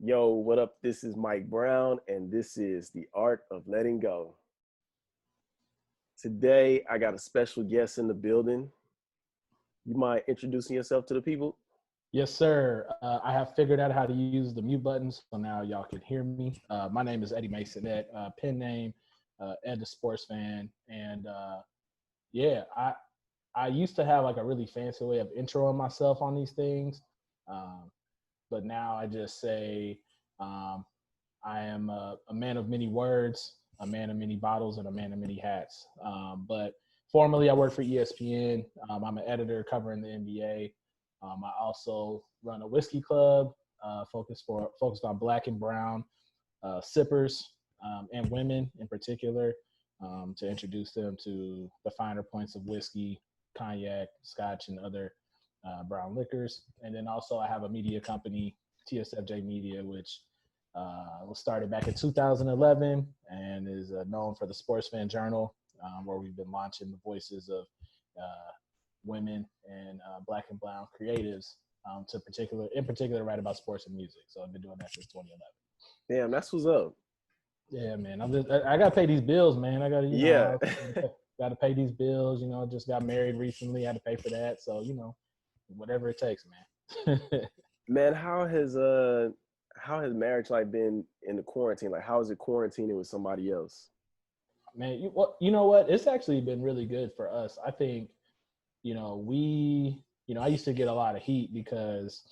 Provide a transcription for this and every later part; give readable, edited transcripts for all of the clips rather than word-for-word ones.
Yo, what up? This is Mike Brown, and this is The Art of Letting Go. Today, I got a special guest in the building. You mind introducing yourself to the people? Yes, sir. I have figured out how to use the mute buttons, so now y'all can hear me. My name is Eddie Maisonet, pen name, Ed the Sports Fan, and yeah, I used to have like a really fancy way of introing myself on these things, um, but now I just say um, I am a man of many words, a man of many bottles, and a man of many hats. But formerly, I work for ESPN. I'm an editor covering the NBA. I also run a whiskey club focused on Black and brown sippers and women in particular, to introduce them to the finer points of whiskey, cognac, scotch, and other brown liquors. And then also I have a media company, TSFJ Media, which was started back in 2011 and is known for the Sports Fan Journal, where we've been launching the voices of women and Black and brown creatives in particular write about sports and music. So I've been doing that since 2011. Damn, that's what's up. Yeah, man. I gotta pay these bills, man. I gotta, Yeah. gotta pay these bills. Just got married recently. Had to pay for that. So, whatever it takes, man. Man, how has marriage like been in the quarantine? Like, how is it quarantining with somebody else? Man, you know what? It's actually been really good for us. I think, I used to get a lot of heat because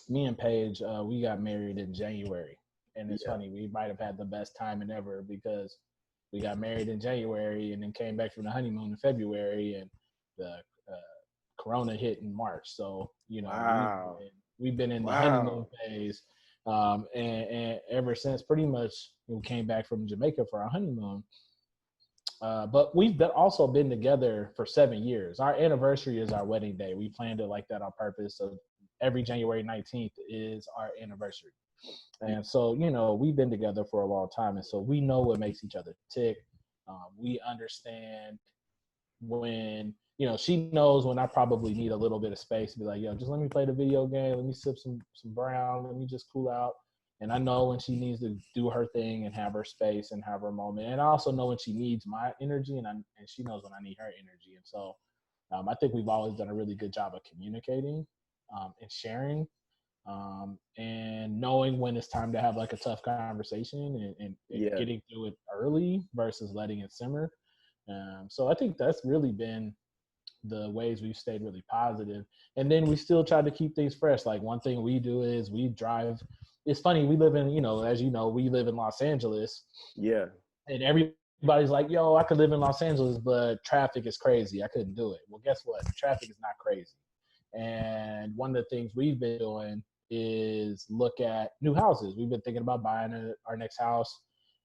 me and Paige, we got married in January. And it's funny, we might have had the best timing ever because we got married in January and then came back from the honeymoon in February, and the Corona hit in March. So, Wow. we've been in the honeymoon Wow. phase. And ever since pretty much we came back from Jamaica for our honeymoon. But we've also been together for 7 years. Our anniversary is our wedding day. We planned it like that on purpose. So every January 19th is our anniversary. And so, we've been together for a long time. And so we know what makes each other tick. We understand when, she knows when I probably need a little bit of space to be like, yo, just let me play the video game. Let me sip some brown. Let me just cool out. And I know when she needs to do her thing and have her space and have her moment. And I also know when she needs my energy, and she knows when I need her energy. And so I think we've always done a really good job of communicating and sharing, and knowing when it's time to have like a tough conversation and getting through it early versus letting it simmer. So I think that's really been the ways we've stayed really positive. And then we still try to keep things fresh. Like one thing we do is we drive. It's funny, we live in, as you know, we live in Los Angeles. Yeah. And everybody's like, yo, I could live in Los Angeles, but traffic is crazy. I couldn't do it. Well, guess what? Traffic is not crazy. And one of the things we've been doing is look at new houses. We've been thinking about buying our next house.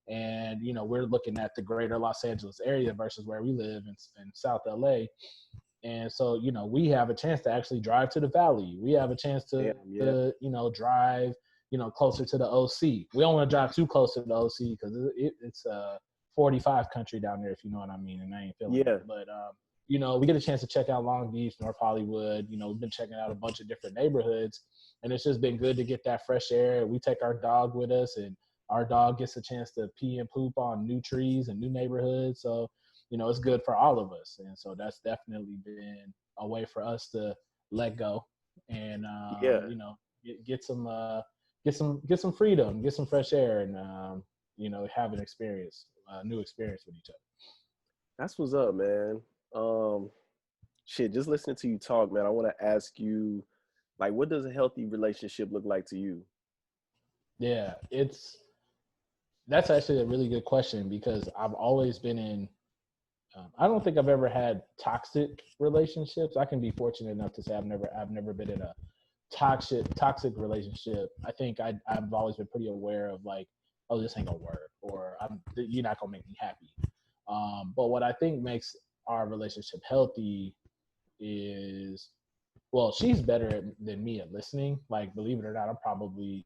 And, we're looking at the greater Los Angeles area versus where we live in South LA. And so, we have a chance to actually drive to the valley. We have a chance to, drive, closer to the OC. We don't want to drive too close to the OC because it's a 45 country down there, if you know what I mean. And I ain't feeling it. But, we get a chance to check out Long Beach, North Hollywood. We've been checking out a bunch of different neighborhoods. And it's just been good to get that fresh air. We take our dog with us, and our dog gets a chance to pee and poop on new trees and new neighborhoods. So, it's good for all of us. And so that's definitely been a way for us to let go and, get some freedom, get some fresh air, and, have an experience, a new experience with each other. That's what's up, man. Just listening to you talk, man, I want to ask you, like, what does a healthy relationship look like to you? Yeah, that's actually a really good question because I've always been in, I don't think I've ever had toxic relationships. I can be fortunate enough to say I've never been in a toxic relationship. I think I've always been pretty aware of like, oh, this ain't gonna work, or you're not gonna make me happy. But what I think makes our relationship healthy is, well, she's better than me at listening. Like, believe it or not, I'm probably,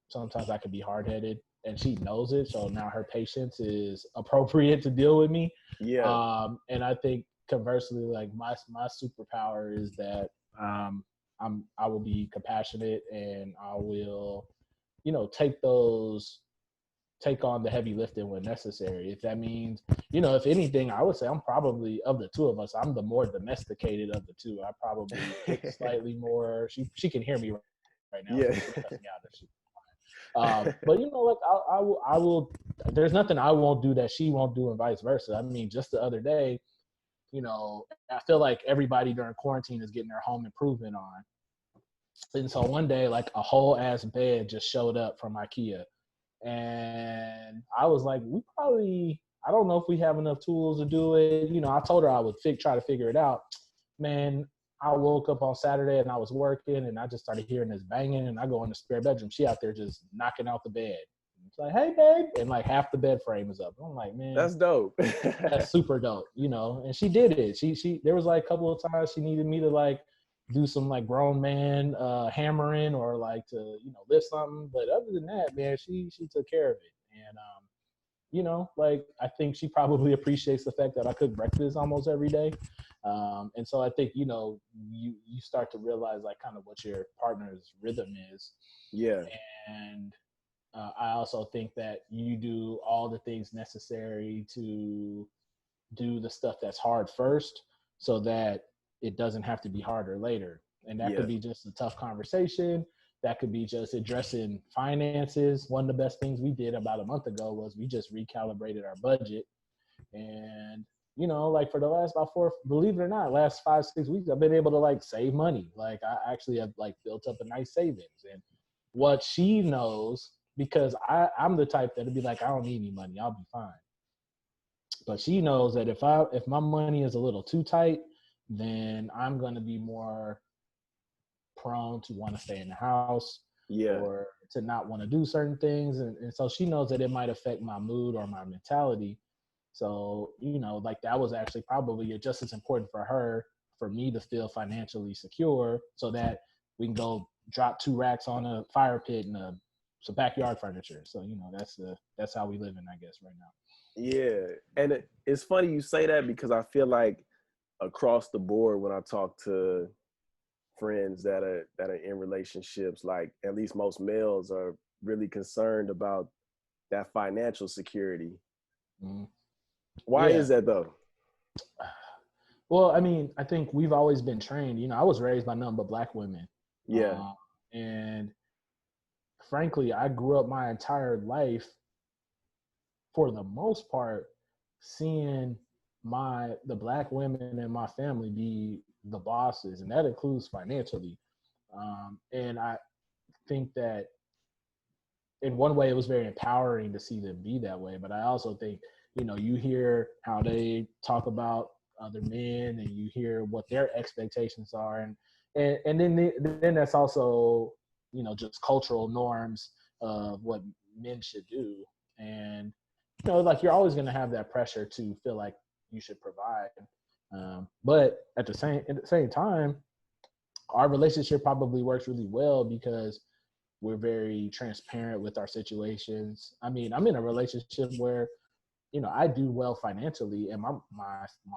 sometimes I can be hard-headed, and she knows it. So now her patience is appropriate to deal with me. Yeah. And I think conversely, like my superpower is that I will be compassionate, and I will, take on the heavy lifting when necessary. If that means, if anything, I would say I'm probably, of the two of us, I'm the more domesticated of the two. I probably kick slightly more. She can hear me right now, so Yeah. she'll cuss me out if she. But like I will. There's nothing I won't do that she won't do, and vice versa. I mean, just the other day, I feel like everybody during quarantine is getting their home improvement on. And so one day, like a whole ass bed just showed up from IKEA. And I was like, I don't know if we have enough tools to do it. I told her I would try to figure it out. Man, I woke up on Saturday and I was working and I just started hearing this banging, and I go in the spare bedroom. She out there just knocking out the bed. It's like, hey, babe. And like half the bed frame is up. I'm like, man, That's dope. that's super dope, and she did it. She there was like a couple of times she needed me to like do some like grown man hammering or like to lift something, but other than that, man, she took care of it. And like I think she probably appreciates the fact that I cook breakfast almost every day. And so I think you start to realize like kind of what your partner's rhythm is. Yeah. And I also think that you do all the things necessary to do the stuff that's hard first, so that it doesn't have to be harder later. And that could be just a tough conversation. That could be just addressing finances. One of the best things we did about a month ago was we just recalibrated our budget. And, like for the last believe it or not, last 5-6 weeks, I've been able to like save money. Like I actually have like built up a nice savings. And what she knows, because I'm the type that'd be like, I don't need any money, I'll be fine. But she knows that if my money is a little too tight, then I'm going to be more prone to want to stay in the house or to not want to do certain things. And so she knows that it might affect my mood or my mentality. So, like that was actually probably just as important for her, for me to feel financially secure so that we can go drop 2 racks on a fire pit and some backyard furniture. So, that's how we live in, I guess, right now. Yeah. And it's funny you say that, because I feel like across the board, when I talk to friends that are in relationships, like at least most males are really concerned about that financial security. Mm-hmm. Why is that though? Well, I mean, I think we've always been trained. I was raised by nothing but Black women. Yeah. And frankly, I grew up my entire life, for the most part, seeing the Black women in my family be the bosses, and that includes financially. And I think that in one way it was very empowering to see them be that way. But I also think, you hear how they talk about other men, and you hear what their expectations are, and then that's also just cultural norms of what men should do. And like you're always going to have that pressure to feel like you should provide. But at the same time, our relationship probably works really well because we're very transparent with our situations. I mean, I'm in a relationship where, I do well financially, and my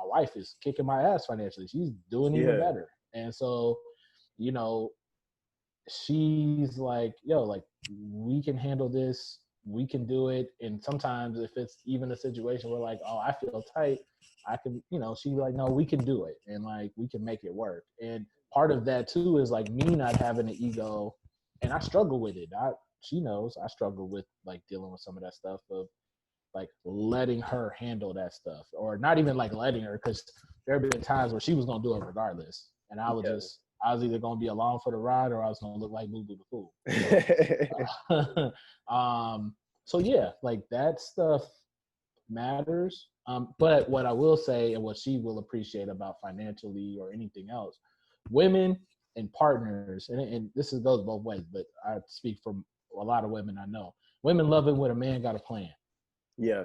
wife is kicking my ass financially. She's doing even better. And so, she's like, yo, like we can handle this, we can do it. And sometimes if it's even a situation where like, oh, I feel tight, I can, she's like, no, we can do it, and like we can make it work. And part of that too is like me not having an ego, and I struggle with it. She knows I struggle with like dealing with some of that stuff of like letting her handle that stuff, or not even like letting her, because there have been times where she was gonna do it regardless, and I was either gonna be along for the ride or I was gonna look like Boo Boo the Fool. So yeah, like that stuff matters. But what I will say, and what she will appreciate about financially or anything else, women and partners, and this goes both ways, but I speak from a lot of women I know. Women love it when a man got a plan. Yeah.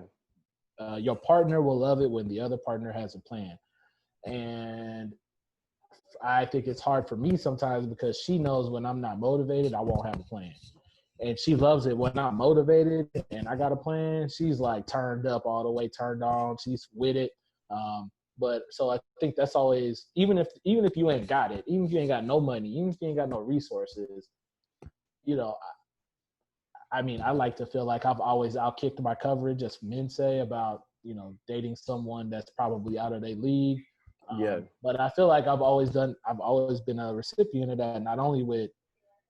Your partner will love it when the other partner has a plan. And I think it's hard for me sometimes because she knows when I'm not motivated, I won't have a plan. And she loves it when I'm motivated and I got a plan. She's like turned up all the way, turned on. She's with it. But so I think that's always, even if you ain't got it, even if you ain't got no money, even if you ain't got no resources, you know, I mean, I like to feel like I've always outkicked my coverage, as men say, about, you know, dating someone that's probably out of their league. Yeah. But I feel like I've always been a recipient of that, not only with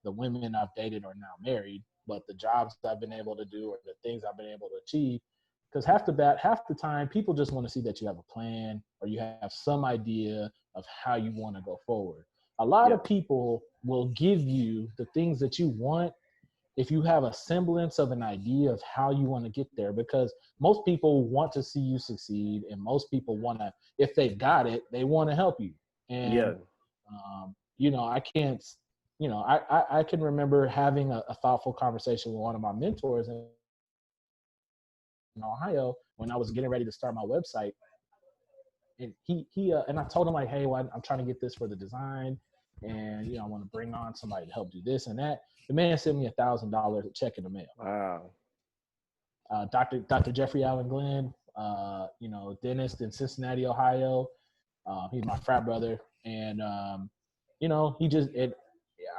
the women I've dated or now married, but the jobs I've been able to do or the things I've been able to achieve. Because half the time, people just want to see that you have a plan or you have some idea of how you want to go forward. A lot Yeah. of people will give you the things that you want if you have a semblance of an idea of how you want to get there, because most people want to see you succeed, and most people want to, if they've got it, they want to help you. And Yeah. you know, I can't, you know, I can remember having a thoughtful conversation with one of my mentors in Ohio when I was getting ready to start my website. And and I told him, like, hey, well, I'm trying to get this for the design, and, you know, I want to bring on somebody to help do this and that. The man sent me $1,000 check in the mail. Wow. Dr. Jeffrey Allen Glenn, you know, dentist in Cincinnati, Ohio. He's my frat brother, and you know,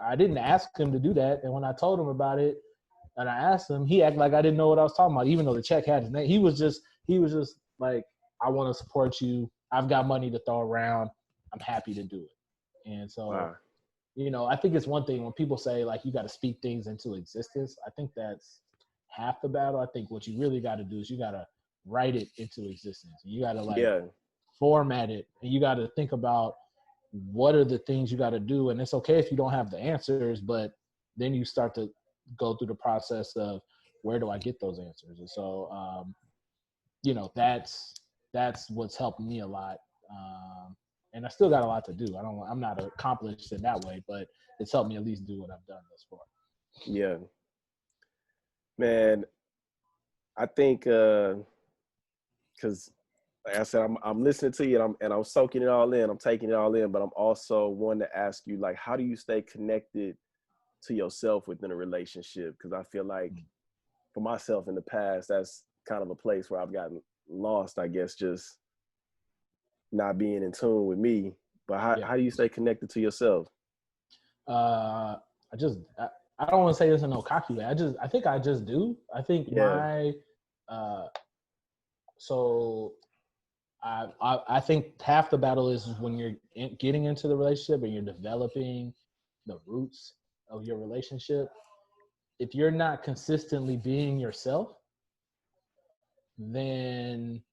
I didn't ask him to do that, and when I told him about it, and I asked him, he acted like I didn't know what I was talking about, even though the check had his name. He was just like, I want to support you. I've got money to throw around. I'm happy to do it. And so, Wow. you know, I think it's one thing when people say, like, you got to speak things into existence. I think that's half the battle. I think what you really got to do is you got to write it into existence. You got to, like, Yeah. format it, and you got to think about what are the things you got to do. And it's okay if you don't have the answers, but then you start to go through the process of, where do I get those answers? And so, you know, that's what's helped me a lot. And I still got a lot to do. I'm not accomplished in that way, but it's helped me at least do what I've done thus far. Yeah. Man, I think because like I said, I'm listening to you, and I'm soaking it all in. I'm taking it all in, but I'm also wanting to ask you, like, how do you stay connected to yourself within a relationship? Because I feel like for myself in the past, that's kind of a place where I've gotten lost, I guess, just not being in tune with me. But Yeah. how do you stay connected to yourself? I I don't want to say this in no cocky way. I think I just do. I think Yeah. uh, so I think half the battle is when you're getting into the relationship and you're developing the roots of your relationship. If you're not consistently being yourself, then,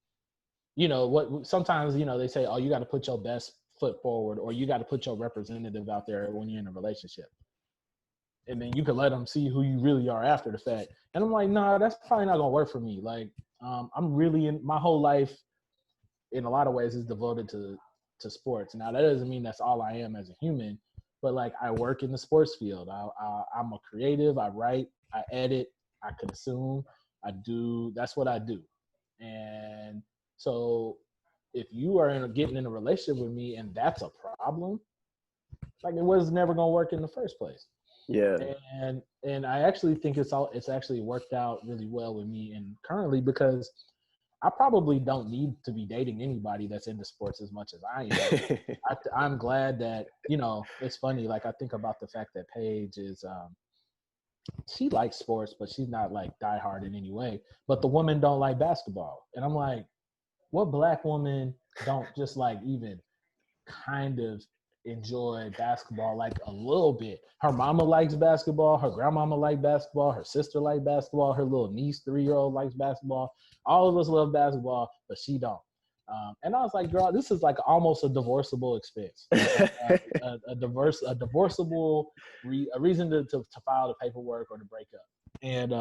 you know what, sometimes, you know, they say, oh, you got to put your best foot forward, or you got to put your representative out there when you're in a relationship, and then you can let them see who you really are after the fact. And I'm like, nah, that's probably not gonna work for me. Like, I'm really, in my whole life in a lot of ways is devoted to sports. Now that doesn't mean that's all I am as a human, but, like, I work in the sports field. I'm a creative. I write, I edit, I consume, I do. That's what I do. And so, if you are getting in a relationship with me and that's a problem, like, it was never gonna work in the first place. Yeah. And I actually think it's actually worked out really well with me and currently, because I probably don't need to be dating anybody that's into sports as much as I am. I'm glad that, you know, it's funny. Like, I think about the fact that Paige is, she likes sports, but she's not, like, diehard in any way. But the woman don't like basketball. And I'm like, what black woman don't just, like, even kind of enjoy basketball, like, a little bit? Her mama likes basketball, her grandmama likes basketball, her sister likes basketball, her little niece, 3-year-old, likes basketball. All of us love basketball, but she don't. And I was like, girl, this is like almost a divorceable expense, a divorceable a reason to file the paperwork or to break up. And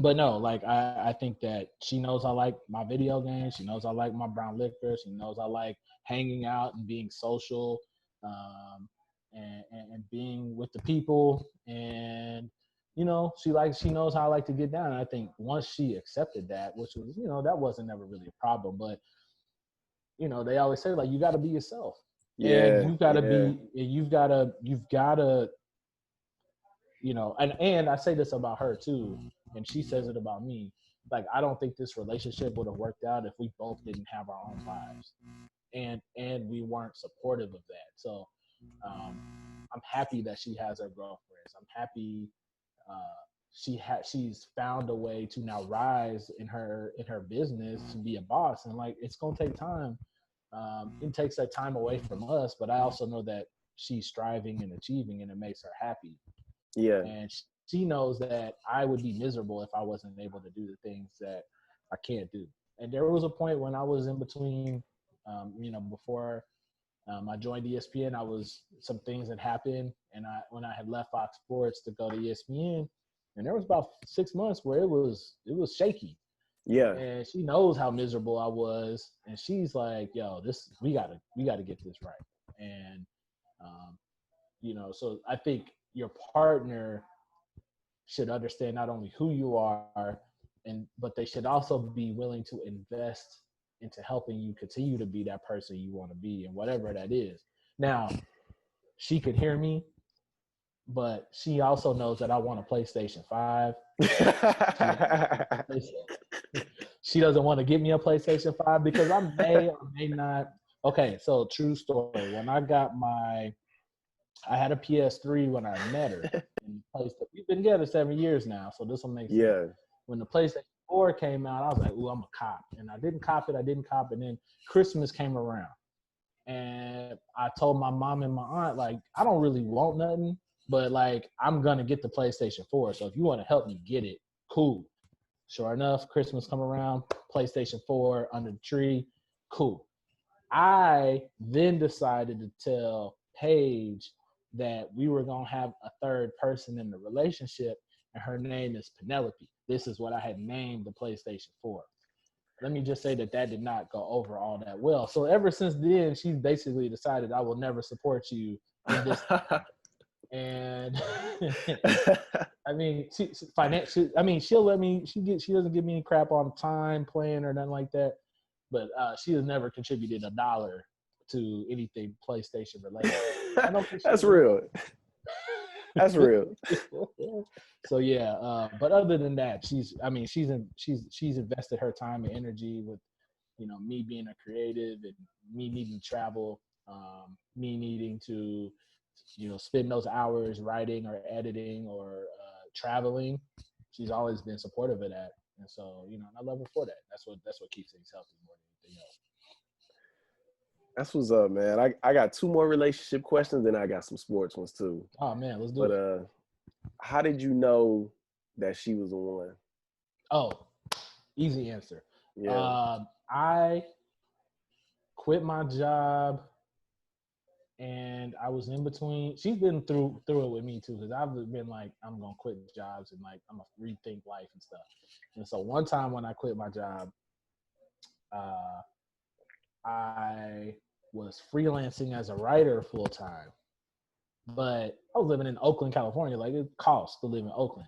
but no, like, I think that she knows I like my video games. She knows I like my brown liquor. She knows I like hanging out and being social, and being with the people. And, you know, she knows how I like to get down. And I think once she accepted that, which was, you know, that wasn't never really a problem. But, you know, they always say, like, you got to be yourself, and Yeah. you've got to, you know, and I say this about her too, and she says it about me. like, I don't think this relationship would have worked out if we both didn't have our own lives, and we weren't supportive of that. So um, I'm happy that she has her girlfriends. I'm happy she's found a way to now rise in her business to be a boss, and like, it's gonna take time. It takes that time away from us, but I also know that she's striving and achieving, and it makes her happy. Yeah. And she knows that I would be miserable if I wasn't able to do the things that I can't do. And there was a point when I was in between, before I joined ESPN, I was some things that happened, and when I had left Fox Sports to go to ESPN, and there was about 6 months where it was shaky, Yeah. and she knows how miserable I was, and she's like, "Yo, this we gotta get this right." And um, so I think your partner should understand not only who you are, but they should also be willing to invest into helping you continue to be that person you want to be, and whatever that is. Now, she could hear me, but she also knows that I want a PlayStation 5. She doesn't want to give me a PlayStation 5 because I may or may not. Okay, so true story. When I had a PS3 when I met her. And we've been together 7 years now, so this will make sense. Yeah. When the PlayStation 4 came out, I was like, "Ooh, I'm a cop," and I didn't cop it. And then Christmas came around, and I told my mom and my aunt, like, I don't really want nothing, but like, I'm gonna get the PlayStation 4. So if you want to help me get it, cool. Sure enough, Christmas come around, PlayStation 4 under the tree, cool. I then decided to tell Paige that we were going to have a third person in the relationship, and her name is Penelope. This is what I had named the PlayStation 4. Let me just say that did not go over all that well. So ever since then, she's basically decided I will never support you in this. And I mean, she'll let me. She doesn't give me any crap on time playing or nothing like that. But she has never contributed $1 to anything PlayStation related. I don't think That's real. That's real. So yeah, but other than that, she's invested her time and energy with, me being a creative and me needing to travel, me needing to, spend those hours writing or editing or traveling. She's always been supportive of that. And so, I love her for that. That's what keeps things healthy more than anything else. That's what's up, man. I got 2 more relationship questions, and I got some sports ones too. Oh man, let's do it. How did you know that she was the one? Oh, easy answer. Yeah. I quit my job, and I was in between. She's been through it with me too, because I've been like, I'm gonna quit jobs and like I'm gonna rethink life and stuff. And so one time when I quit my job, I was freelancing as a writer full time, but I was living in Oakland, California. Like, it costs to live in Oakland,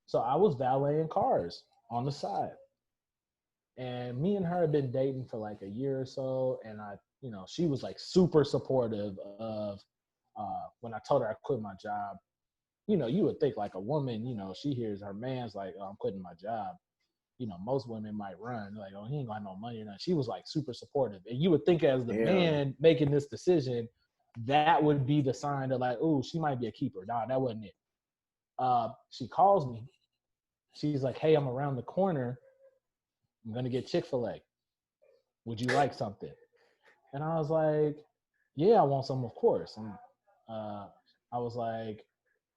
so I was valeting cars on the side. And me and her had been dating for like a year or so, and she was like super supportive of when I told her I quit my job. You would think like a woman, she hears her man's like, "Oh, I'm quitting my job." Most women might run like, "Oh, he ain't got no money." And she was like super supportive, and you would think as the man making this decision, that would be the sign that like, "Oh, she might be a keeper." Nah, that wasn't it. She calls me. She's like, "Hey, I'm around the corner. I'm gonna get Chick-fil-A. Would you like something?" And I was like, "Yeah, I want some, of course." And I was like,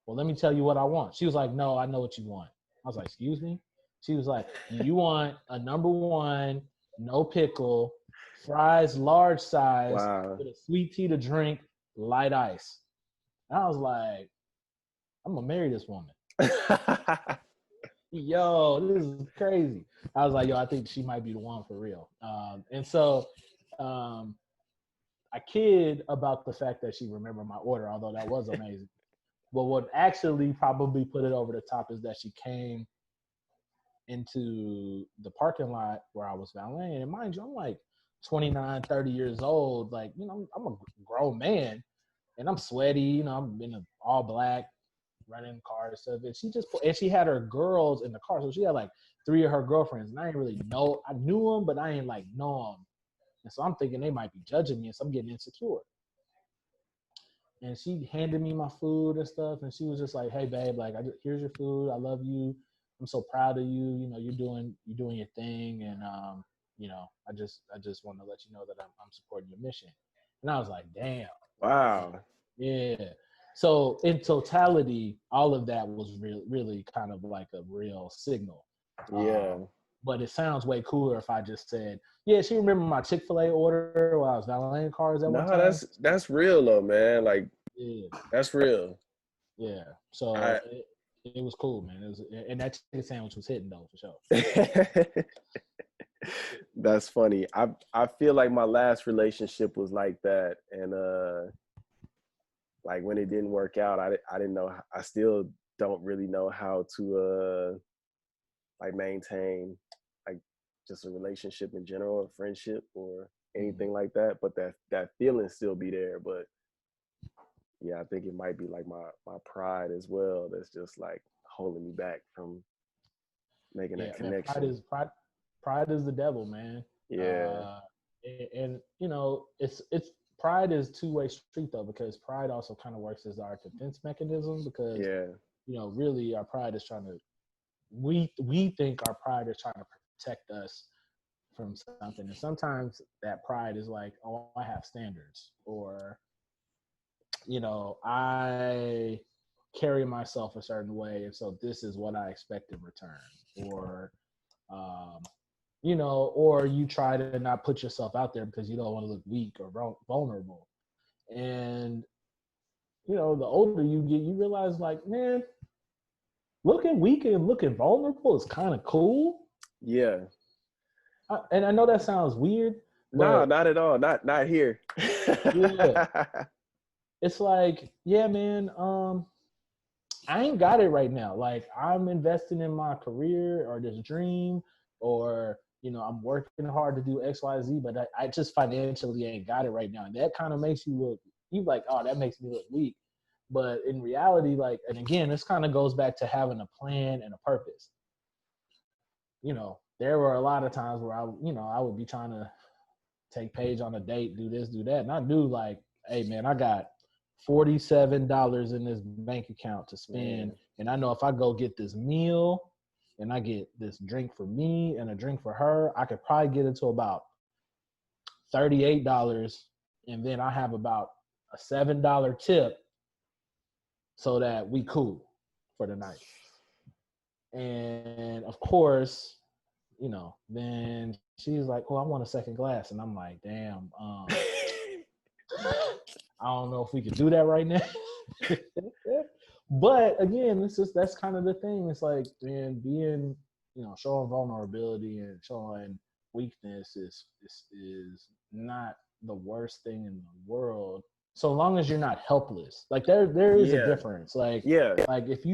"Well, let me tell you what I want." She was like, "No, I know what you want." I was like, "Excuse me?" She was like, "You want a number 1, no pickle, fries large size, Wow. with a sweet tea to drink, light ice." And I was like, "I'm gonna marry this woman." Yo, this is crazy. I was like, "Yo, I think she might be the one for real." And so I kid about the fact that she remembered my order, although that was amazing. But what actually probably put it over the top is that she came into the parking lot where I was valeting. And mind you, I'm like 29, 30 years old. Like, I'm a grown man, and I'm sweaty. I'm in all black. running cars and stuff. And she had her girls in the car, so she had like 3 of her girlfriends, and I didn't really know. I knew them, but I didn't like know them, and so I'm thinking they might be judging me, and so I'm getting insecure. And she handed me my food and stuff, and she was just like, "Hey, babe, like, here's your food. I love you. I'm so proud of you. You know, you're doing your thing, and I just want to let you know that I'm supporting your mission." And I was like, "Damn, Wow. yeah." So in totality, all of that was really kind of like a real signal. Yeah. But it sounds way cooler if I just said, "Yeah, she remembered my Chick-fil-A order while I was valeting cars at one No, time." that's real though, man. Like Yeah. that's real. Yeah, so I it was cool, man. It was, and that chicken sandwich was hitting though for sure. That's funny. I feel like my last relationship was like that, and like when it didn't work out, I didn't know. I still don't really know how to like maintain like just a relationship in general, a friendship or anything like that. But that feeling still be there. But yeah, I think it might be like my pride as well. That's just like holding me back from making Yeah, that man. connection. Pride is the devil, man. Yeah, Uh, and it's pride is two-way street though, because pride also kind of works as our defense mechanism, because yeah, really our pride is trying to we think our pride is trying to protect us from something, and sometimes that pride is like, oh, I have standards, or I carry myself a certain way, and so this is what I expect in return. Or, um, or you try to not put yourself out there because you don't want to look weak or vulnerable. And, the older you get, you realize, like, man, looking weak and looking vulnerable is kind of cool. yeah. And I know that sounds weird, No, but not at all. Not here. yeah, it's like, yeah, man, I ain't got it right now. Like, I'm investing in my career or this dream, or I'm working hard to do X, Y, Z, but I just financially ain't got it right now. And that kind of makes you like, oh, that makes me look weak. But in reality, like, and again, this kind of goes back to having a plan and a purpose. There were a lot of times where I would be trying to take Paige on a date, do this, do that, and I knew, like, hey, man, I got $47 in this bank account to spend, Man. and I know if I go get this meal and I get this drink for me and a drink for her, I could probably get it to about $38, and then I have about a $7 tip so that we cool for the night. And of course, then she's like, "Oh, I want a second glass," and I'm like, "Damn, I don't know if we could do that right now." But again, that's kind of the thing. It's like, man, being, showing vulnerability and showing weakness is not the worst thing in the world, so long as you're not helpless. Like, there is a Yeah, difference. Like yeah, like if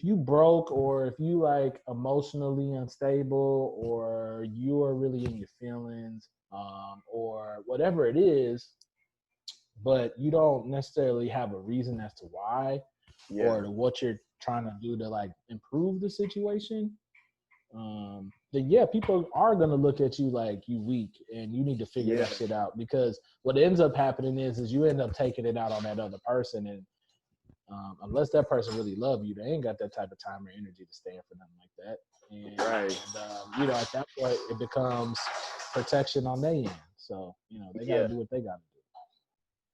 you broke, or if you like emotionally unstable, or you are really in your feelings, or whatever it is, but you don't necessarily have a reason as to why, yeah, or to what you're trying to do to like improve the situation, then yeah, people are gonna look at you like you weak, and you need to figure yeah, that shit out, because what ends up happening is you end up taking it out on that other person, and unless that person really love you, they ain't got that type of time or energy to stand for nothing like that. And right. at that point, it becomes protection on their end. So they got to Yeah, do what they got to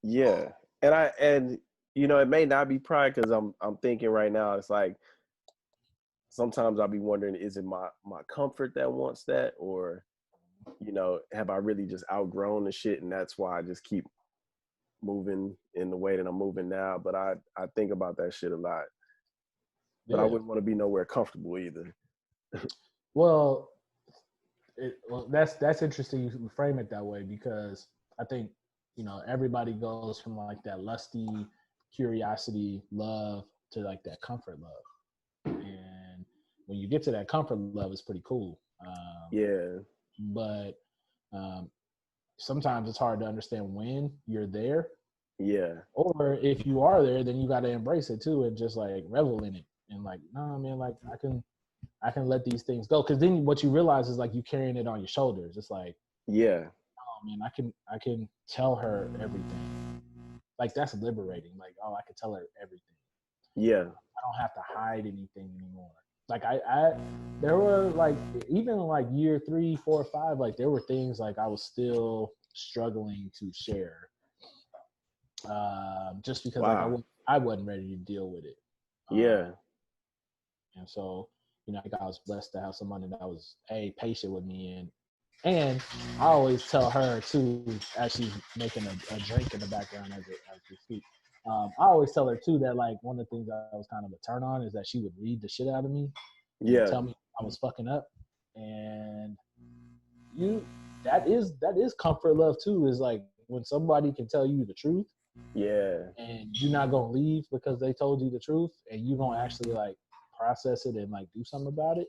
yeah. And it may not be pride because I'm thinking right now. It's like sometimes I'll be wondering, is it my comfort that wants that, or have I really just outgrown the shit, and that's why I just keep moving in the way that I'm moving now. But I think about that shit a lot. do. But I Yeah. wouldn't want to be nowhere comfortable either. Well, that's interesting. You frame it that way, because I think everybody goes from like that lusty curiosity love to like that comfort love, and when you get to that comfort love, it's pretty cool. Yeah, But um, sometimes it's hard to understand when you're there, Yeah. Or if you are there, then you got to embrace it too and just like revel in it and like, nah, man, like I can let these things go. Cause then what you realize is like you carrying it on your shoulders. It's like, Yeah. oh man, I can tell her everything. Like that's liberating. Like, oh, I can tell her everything. Yeah. I don't have to hide anything anymore. Like there were like even like year 3, 4, 5, like there were things like I was still struggling to share, just because like Wow. I wasn't ready to deal with it. Um, Yeah. and so I think I was blessed to have somebody that was patient with me and I always tell her too as she's making a drink in the background as we speak. I always tell her too that like one of the things that was kind of a turn on is that she would read the shit out of me and Yeah. tell me I was fucking up. And you that is comfort love too, is like when somebody can tell you the truth Yeah. and you're not gonna leave because they told you the truth and you gonna actually like process it and like do something about it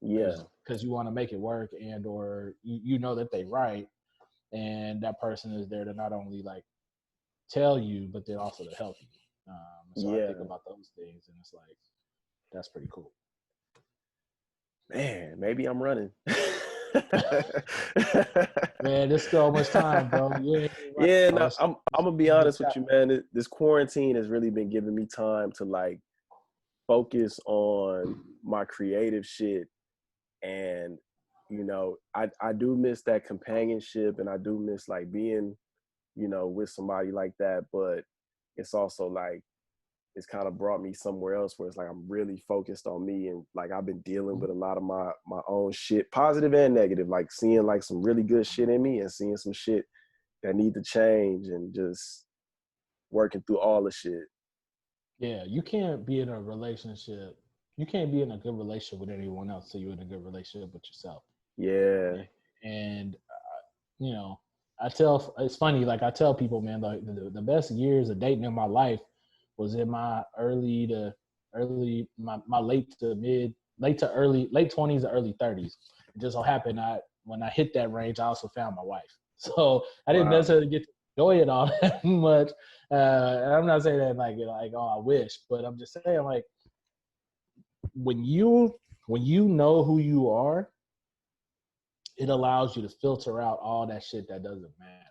Yeah. because you want to make it work and or you know that they right and that person is there to not only like tell you but then also to help you. So I think Yeah. about those things and it's like that's pretty cool. Man, maybe I'm running. Man, there's still much time, bro. You ain't right. Yeah, Oh, no, it's, I'm it's gonna be a good honest with chapter. you, man. This quarantine has really been giving me time to like focus on my creative shit. And I do miss that companionship, and I do miss like being, with somebody like that. But it's also like it's kind of brought me somewhere else where it's like I'm really focused on me, and like I've been dealing with a lot of my own shit, positive and negative, like seeing like some really good shit in me and seeing some shit that need to change, and just working through all the shit. Yeah, you can't be in a relationship. You can't be in a good relationship with anyone else till you're in a good relationship with yourself. Yeah. And you know, it's funny. Like I tell people, man, like the best years of dating in my life was in my my late to early late 20s or early 30s. It just so happened when I hit that range, I also found my wife. So I didn't Wow. necessarily get to enjoy it all that much. And I'm not saying that like oh I wish, but I'm just saying like when you know who you are, it allows you to filter out all that shit that doesn't matter.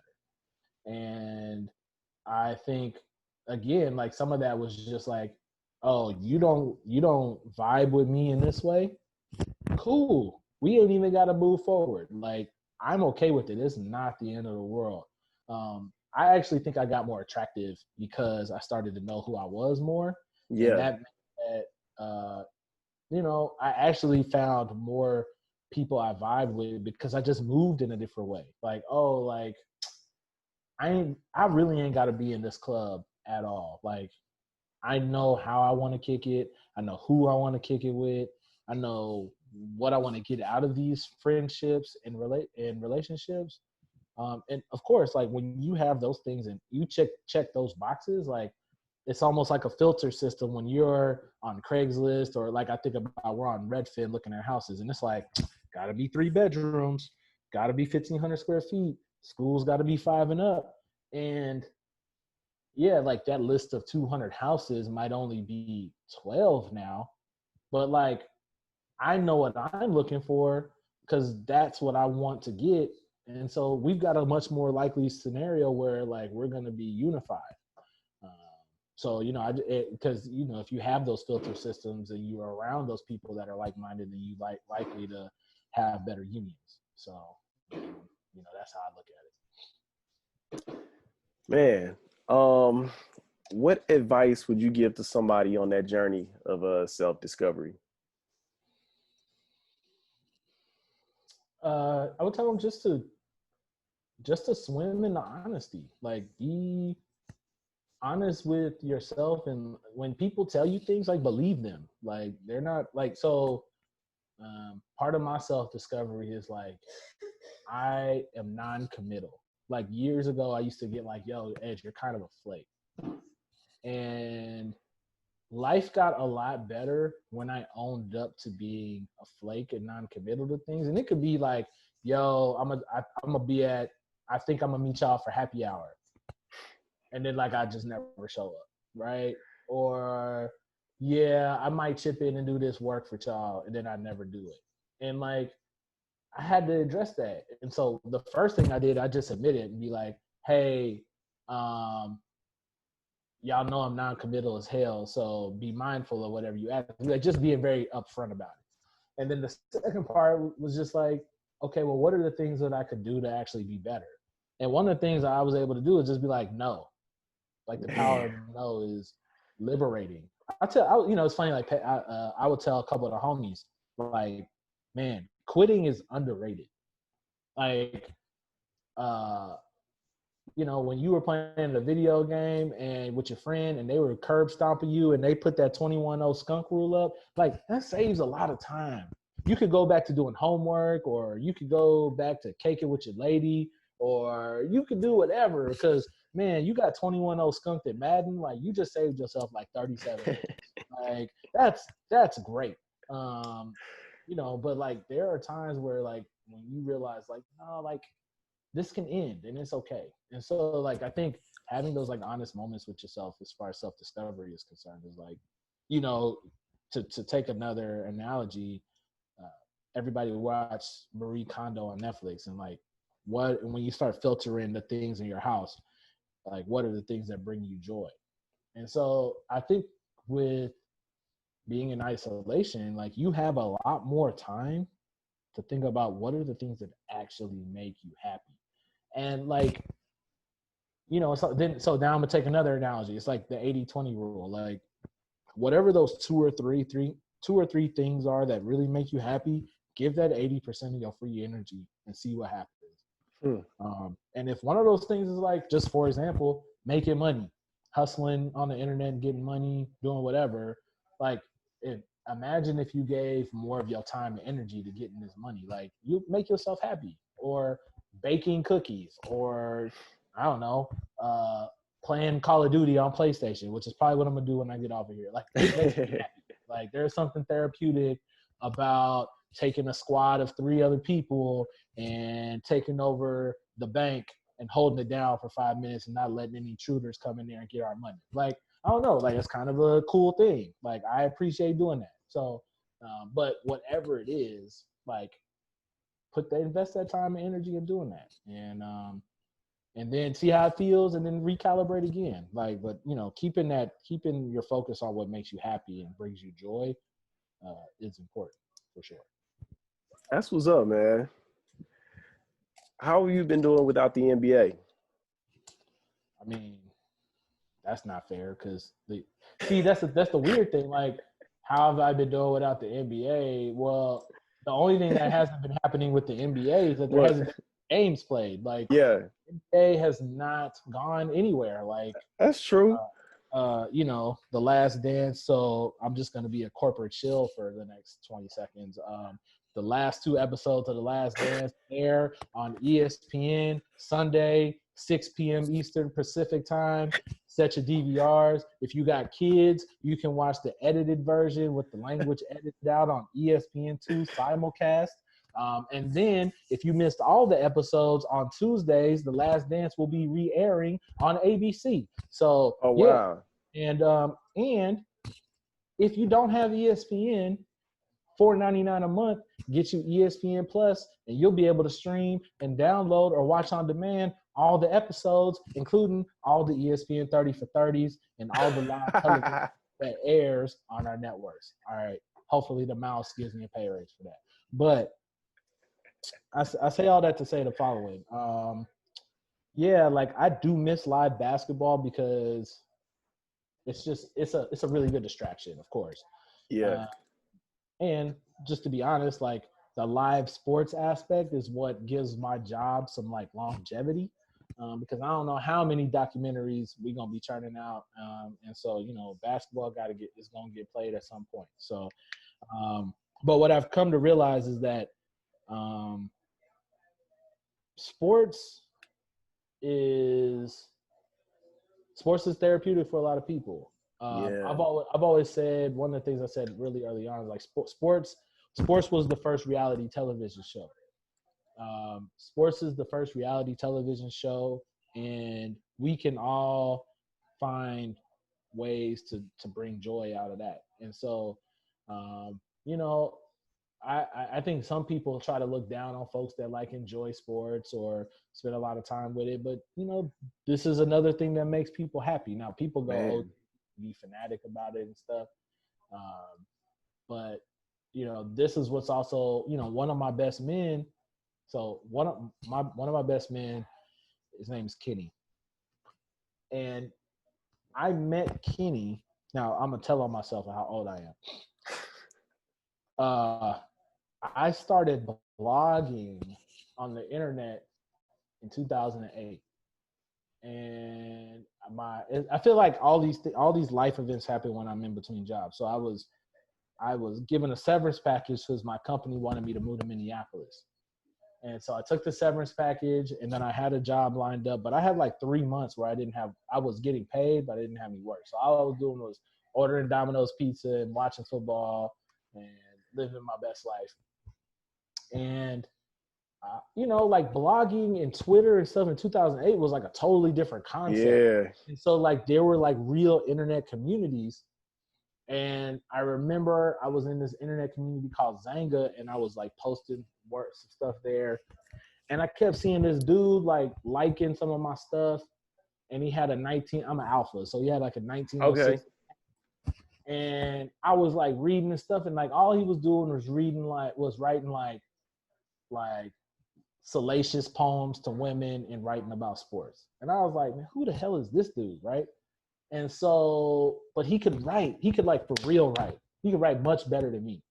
And I think again, like some of that was just like, oh, you don't vibe with me in this way. Cool. We ain't even got to move forward. Like I'm okay with it. It's not the end of the world. I actually think I got more attractive because I started to know who I was more, and Yeah. that meant that I actually found more people I vibe with because I just moved in a different way. Like, oh, like I really ain't got to be in this club at all. Like, I know how I want to kick it. I know who I want to kick it with. I know what I want to get out of these friendships and relationships. And of course, like when you have those things and you check those boxes, like it's almost like a filter system when you're on Craigslist or like I think about we're on Redfin looking at houses and it's like got to be 3 bedrooms, got to be 1,500 square feet, school's got to be 5 and up, and yeah, like that list of 200 houses might only be 12 now, but like I know what I'm looking for because that's what I want to get. And so we've got a much more likely scenario where like we're going to be unified. Um, so, because, if you have those filter systems and you're around those people that are like-minded, then you likely to have better unions. So, that's how I look at it. Man. What advice would you give to somebody on that journey of self-discovery? I would tell them just to swim in the honesty. Like be honest with yourself, and when people tell you things, like believe them. Like they're not like so. Part of my self discovery is like I am non-committal. Like years ago, I used to get like, "Yo, Edge, you're kind of a flake," and life got a lot better when I owned up to being a flake and non-committal to things. And it could be like, "Yo, I'm gonna be at. I think I'm gonna meet y'all for happy hour." and then like I just never show up, right? Or yeah, I might chip in and do this work for y'all, and then I never do it. And like I had to address that. And so the first thing I did, I just admitted and be like, hey, um, y'all know I'm non-committal as hell, so be mindful of whatever you ask. Like just being very upfront about it. And then the second part was just like, okay, well, what are the things that I could do to actually be better? And one of the things I was able to do is just be like, no. Like the power Man. of no is liberating. It's funny. Like I would tell a couple of the homies, like, man, quitting is underrated. Like, uh, when you were playing a video game and with your friend and they were curb stomping you and they put that 21-0 skunk rule up, like that saves a lot of time. You could go back to doing homework, or you could go back to caking with your lady, or you could do whatever, because man, you got 21-0 skunked at Madden, like you just saved yourself like 37 minutes. Like that's great. But like there are times where like when you realize like, no, like this can end and it's okay. And so like I think having those like honest moments with yourself as far as self-discovery is concerned is like, to take another analogy, uh, everybody watch Marie Kondo on Netflix, and like when you start filtering the things in your house, like what are the things that bring you joy? And so I think with being in isolation, like you have a lot more time to think about what are the things that actually make you happy. And like, so now I'm gonna take another analogy. It's like the 80-20 rule. Like whatever those two or three things are that really make you happy, give that 80% of your free energy and see what happens. Hmm. And if one of those things is like, just for example, making money, hustling on the internet and getting money, doing whatever, like imagine if you gave more of your time and energy to getting this money, like you make yourself happy. Or baking cookies, or I don't know, playing Call of Duty on PlayStation, which is probably what I'm gonna do when I get off of here. Like it makes me happy. Like there's something therapeutic about taking a squad of 3 other people and taking over the bank and holding it down for 5 minutes and not letting any intruders come in there and get our money. Like I don't know, like it's kind of a cool thing. Like I appreciate doing that. So, but whatever it is, like invest that time and energy in doing that, and then see how it feels, and then recalibrate again. Like, but keeping your focus on what makes you happy and brings you joy is important for sure. That's what's up, man. How have you been doing without the NBA? I mean, that's not fair because that's the weird thing. Like, how have I been doing without the NBA? Well, the only thing that hasn't been happening with the NBA is that there What? hasn't been games played. Like, Yeah, NBA has not gone anywhere. Like, that's true. The Last Dance. So I'm just going to be a corporate shill for the next 20 seconds. The last 2 episodes of The Last Dance air on ESPN Sunday, 6 p.m. Eastern Pacific time. Set your DVRs. If you got kids, you can watch the edited version with the language edited out on ESPN2 simulcast. And then if you missed all the episodes on Tuesdays, The Last Dance will be re-airing on ABC. So Oh yeah, wow. and if you don't have ESPN, $4.99 a month gets you ESPN Plus, and you'll be able to stream and download or watch on demand all the episodes, including all the ESPN 30 for 30s and all the live television that airs on our networks. All right. Hopefully the mouse gives me a pay raise for that. But I say all that to say the following. Yeah, like I do miss live basketball because it's a really good distraction, of course. Yeah. Uh, and just to be honest, like the live sports aspect is what gives my job some like longevity. Because I don't know how many documentaries we're gonna be churning out, and so basketball is gonna get played at some point. So, but what I've come to realize is that sports is therapeutic for a lot of people. Yeah. I've always said, one of the things I said really early on is like sports was the first reality television show. Sports is the first reality television show, and we can all find ways to bring joy out of that. And so, you know, I think some people try to look down on folks that like enjoy sports or spend a lot of time with it, but you know, this is another thing that makes people happy. Now, people go, oh, Man. be fanatic about it and stuff, but you know, this is what's also, you know, one of my best men. So one of my best men, his name is Kenny, and I met Kenny. Now I'm gonna tell on myself how old I am. I started blogging on the internet in 2008, and I feel like all these life events happen when I'm in between jobs. So I was given a severance package because my company wanted me to move to Minneapolis. And so I took the severance package, and then I had a job lined up, but I had like 3 months where I was getting paid, but I didn't have any work. So all I was doing was ordering Domino's pizza and watching football and living my best life. And, you know, like blogging and Twitter and stuff in 2008 was like a totally different concept. Yeah. And so like there were like real internet communities. And I remember I was in this internet community called Zanga, and I was like posting works and stuff there. And I kept seeing this dude like liking some of my stuff, and he had a 19. I'm an alpha, so he had like a Okay. 1906. And I was like reading this stuff, and like all he was doing was writing like salacious poems to women and writing about sports. And I was like, man, who the hell is this dude, right? And so, but he could write. He could like for real write. He could write much better than me.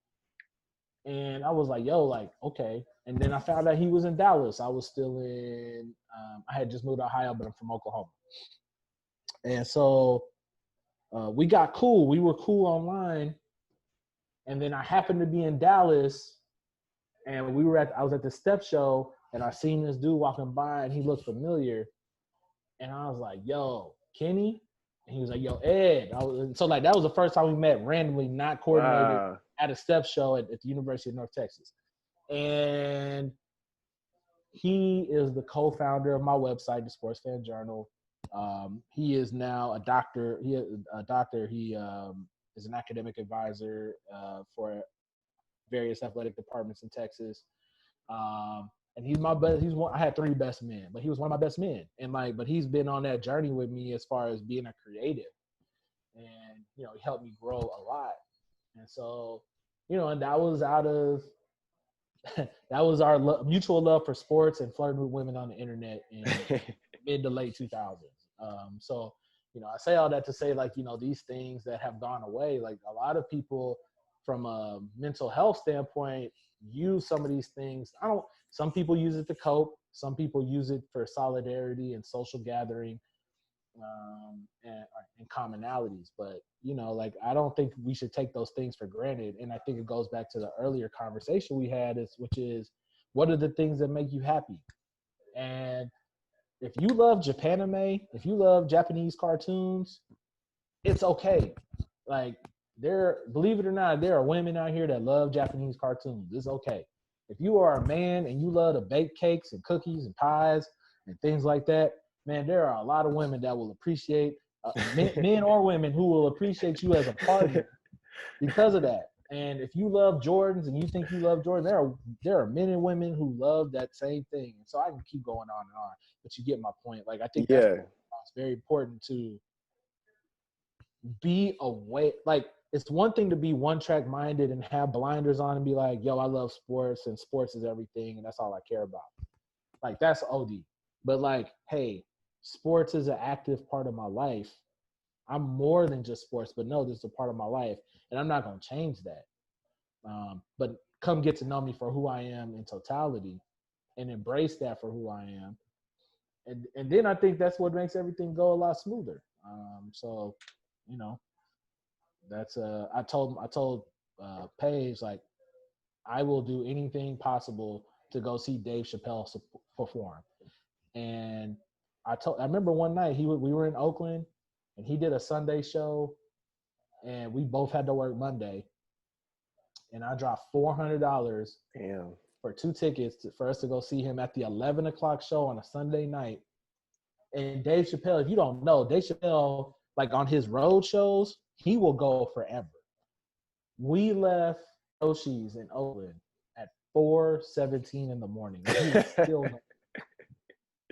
And I was like, yo, like, okay. And then I found out he was in Dallas. I was still in, I had just moved to Ohio, but I'm from Oklahoma. And so we got cool. We were cool online. And then I happened to be in Dallas, and I was at the step show, and I seen this dude walking by, and he looked familiar. And I was like, yo, Kenny? And he was like, yo, Ed. So like that was the first time we met randomly, not coordinated, Wow. at a step show at the University of North Texas. And he is the co-founder of my website, the Sports Fan Journal. He is now a doctor. He is a doctor. He is an academic advisor for various athletic departments in Texas. And he's my best. He's one. I had three best men, but he was one of my best men. And like, but he's been on that journey with me as far as being a creative, and you know, he helped me grow a lot. And so, you know, and that was out of that was our mutual love for sports and flirting with women on the internet in mid to late 2000s. So, you know, I say all that to say, like, you know, these things that have gone away, like a lot of people from a mental health standpoint use some of these things. Some people use it to cope. Some people use it for solidarity and social gathering, and commonalities. But, you know, like, I don't think we should take those things for granted. And I think it goes back to the earlier conversation we had, which is, what are the things that make you happy? And if you love Japanime, if you love Japanese cartoons, it's okay. Like, believe it or not, there are women out here that love Japanese cartoons. It's okay. If you are a man and you love to bake cakes and cookies and pies and things like that, man, there are a lot of women that will appreciate, men or women who will appreciate you as a partner because of that. And if you love Jordans and you think you love Jordan, there are men and women who love that same thing. And so I can keep going on and on, but you get my point. Like, I think that's Yeah. it's very important to be aware. Like, it's one thing to be one track minded and have blinders on and be like, yo, I love sports and sports is everything and that's all I care about. Like, that's OD. But like, hey, sports is an active part of my life. I'm more than just sports, but no, this is a part of my life, and I'm not going to change that. But come get to know me for who I am in totality, and embrace that for who I am, and then I think that's what makes everything go a lot smoother. So, you know, that's I told Paige, like, I will do anything possible to go see Dave Chappelle perform, and I remember one night we were in Oakland, and he did a Sunday show, and we both had to work Monday, and I dropped $400 for 2 tickets for us to go see him at the 11 o'clock show on a Sunday night. And Dave Chappelle, if you don't know, Dave Chappelle, like on his road shows, he will go forever. We left Yoshi's in Oakland at 4:17 in the morning. And he was still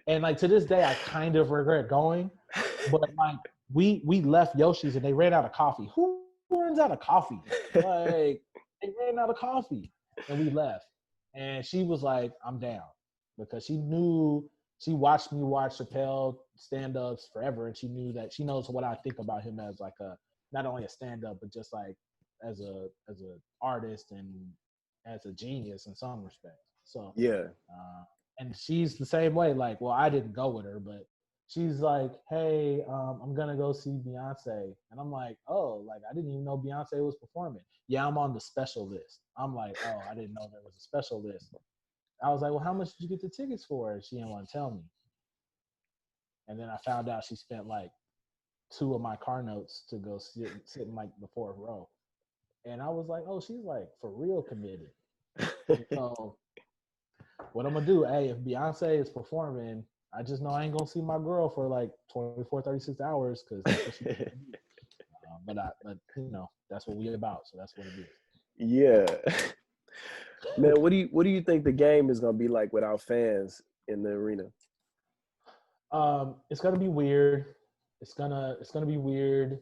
and like to this day I kind of regret going, but like we left Yoshi's and they ran out of coffee. Who runs out of coffee? Like they ran out of coffee and we left. And she was like, I'm down, because she knew, she watched me watch Chappelle stand-ups forever, and she knew that she knows what I think about him as like a, not only a stand-up, but just like as a artist and as a genius in some respects. So Yeah. and she's the same way. Like, well, I didn't go with her, but she's like, hey, I'm gonna go see Beyonce, and I'm like, oh, like I didn't even know Beyonce was performing. Yeah, I'm on the special list. I'm like, oh, I didn't know there was a special list. I was like, well, how much did you get the tickets for? She didn't want to tell me. And then I found out she spent like 2 of my car notes to go sit in like the 4th row. And I was like, oh, she's like for real committed. So what I'm gonna do, hey, if Beyonce is performing, I just know I ain't gonna see my girl for like 24, 36 hours, because that's what she did. But you know, that's what we about, so that's what it is. Yeah. Man, what do you think the game is gonna be like without fans in the arena? It's gonna be weird. It's gonna be weird.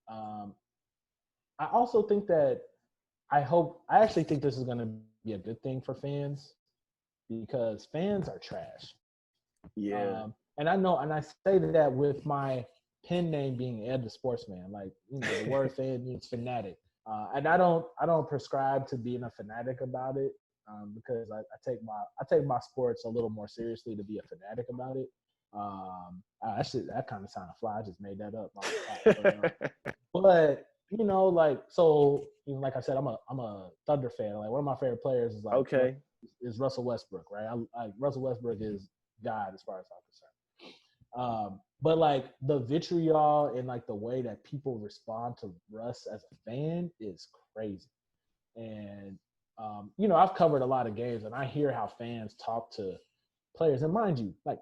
I also think that I actually think this is gonna be a good thing for fans, because fans are trash. Yeah. And I know, and I say that with my pen name being Ed the Sportsman. Like, you know, the word fan means fanatic. And I don't prescribe to being a fanatic about it, because I take my sports a little more seriously to be a fanatic about it. That kind of sounded fly. I just made that up. But you know, like, so, you know, like I said, I'm a Thunder fan. Like, one of my favorite players is like, Okay. is Russell Westbrook, right? Russell Westbrook is God as far as I'm concerned. But like the vitriol and like the way that people respond to Russ as a fan is crazy. And you know, I've covered a lot of games, and I hear how fans talk to players. And mind you, like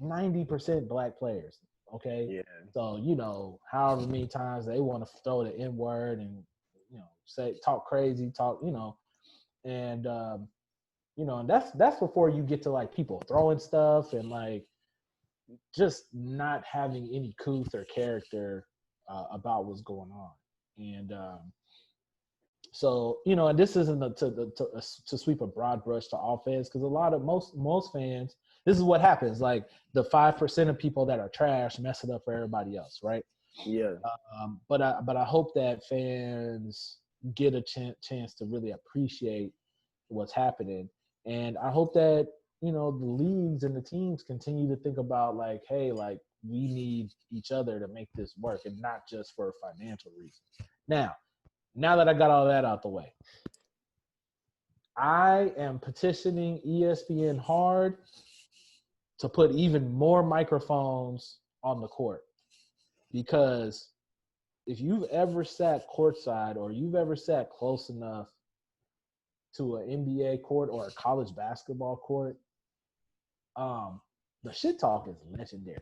90% black players. Okay. Yeah. So, you know, however many times they want to throw the N word and, you know, talk crazy, you know, and you know, and that's before you get to like people throwing stuff and like just not having any couth or character about what's going on. And so, you know, and this isn't to sweep a broad brush to all fans, because a lot of most fans, this is what happens. Like the 5% of people that are trash mess it up for everybody else, right? Yeah. But I hope that fans get a chance to really appreciate what's happening, and I hope that, you know, the leagues and the teams continue to think about like, hey, like we need each other to make this work, and not just for financial reasons. Now that I got all that out the way, I am petitioning ESPN hard to put even more microphones on the court, because if you've ever sat courtside or you've ever sat close enough to an NBA court or a college basketball court, the shit talk is legendary.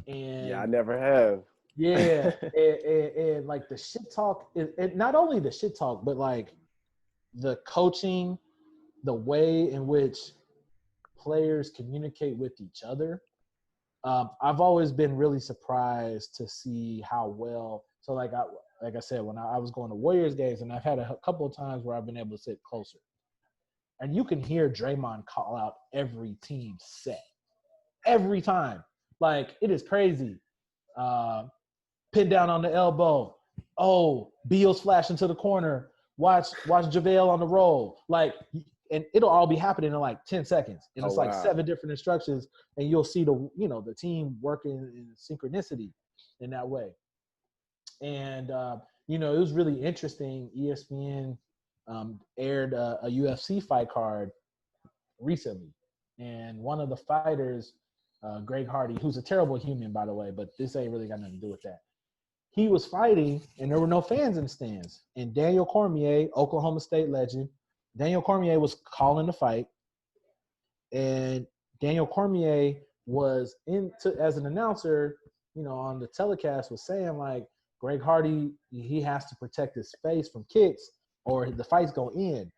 And Yeah, I never have. yeah, and like the shit talk, and not only the shit talk, but like the coaching, the way in which players communicate with each other. I've always been really surprised to see how well. So like I said, when I was going to Warriors games, and I've had a couple of times where I've been able to sit closer, and you can hear Draymond call out every team set every time. Like, it is crazy. Pin down on the elbow. Oh, Beal's flashing to the corner. Watch JaVale on the roll. Like, and it'll all be happening in like 10 seconds. And it's like 7 different instructions, and you'll see the team working in synchronicity in that way. And you know, it was really interesting. ESPN aired a UFC fight card recently, and one of the fighters, Greg Hardy, who's a terrible human, by the way, but this ain't really got nothing to do with that. He was fighting, and there were no fans in the stands. And Daniel Cormier, Oklahoma State legend, Daniel Cormier was calling the fight, and Daniel Cormier was as an announcer, on the telecast was saying like Greg Hardy, he has to protect his face from kicks or the fight's gonna end.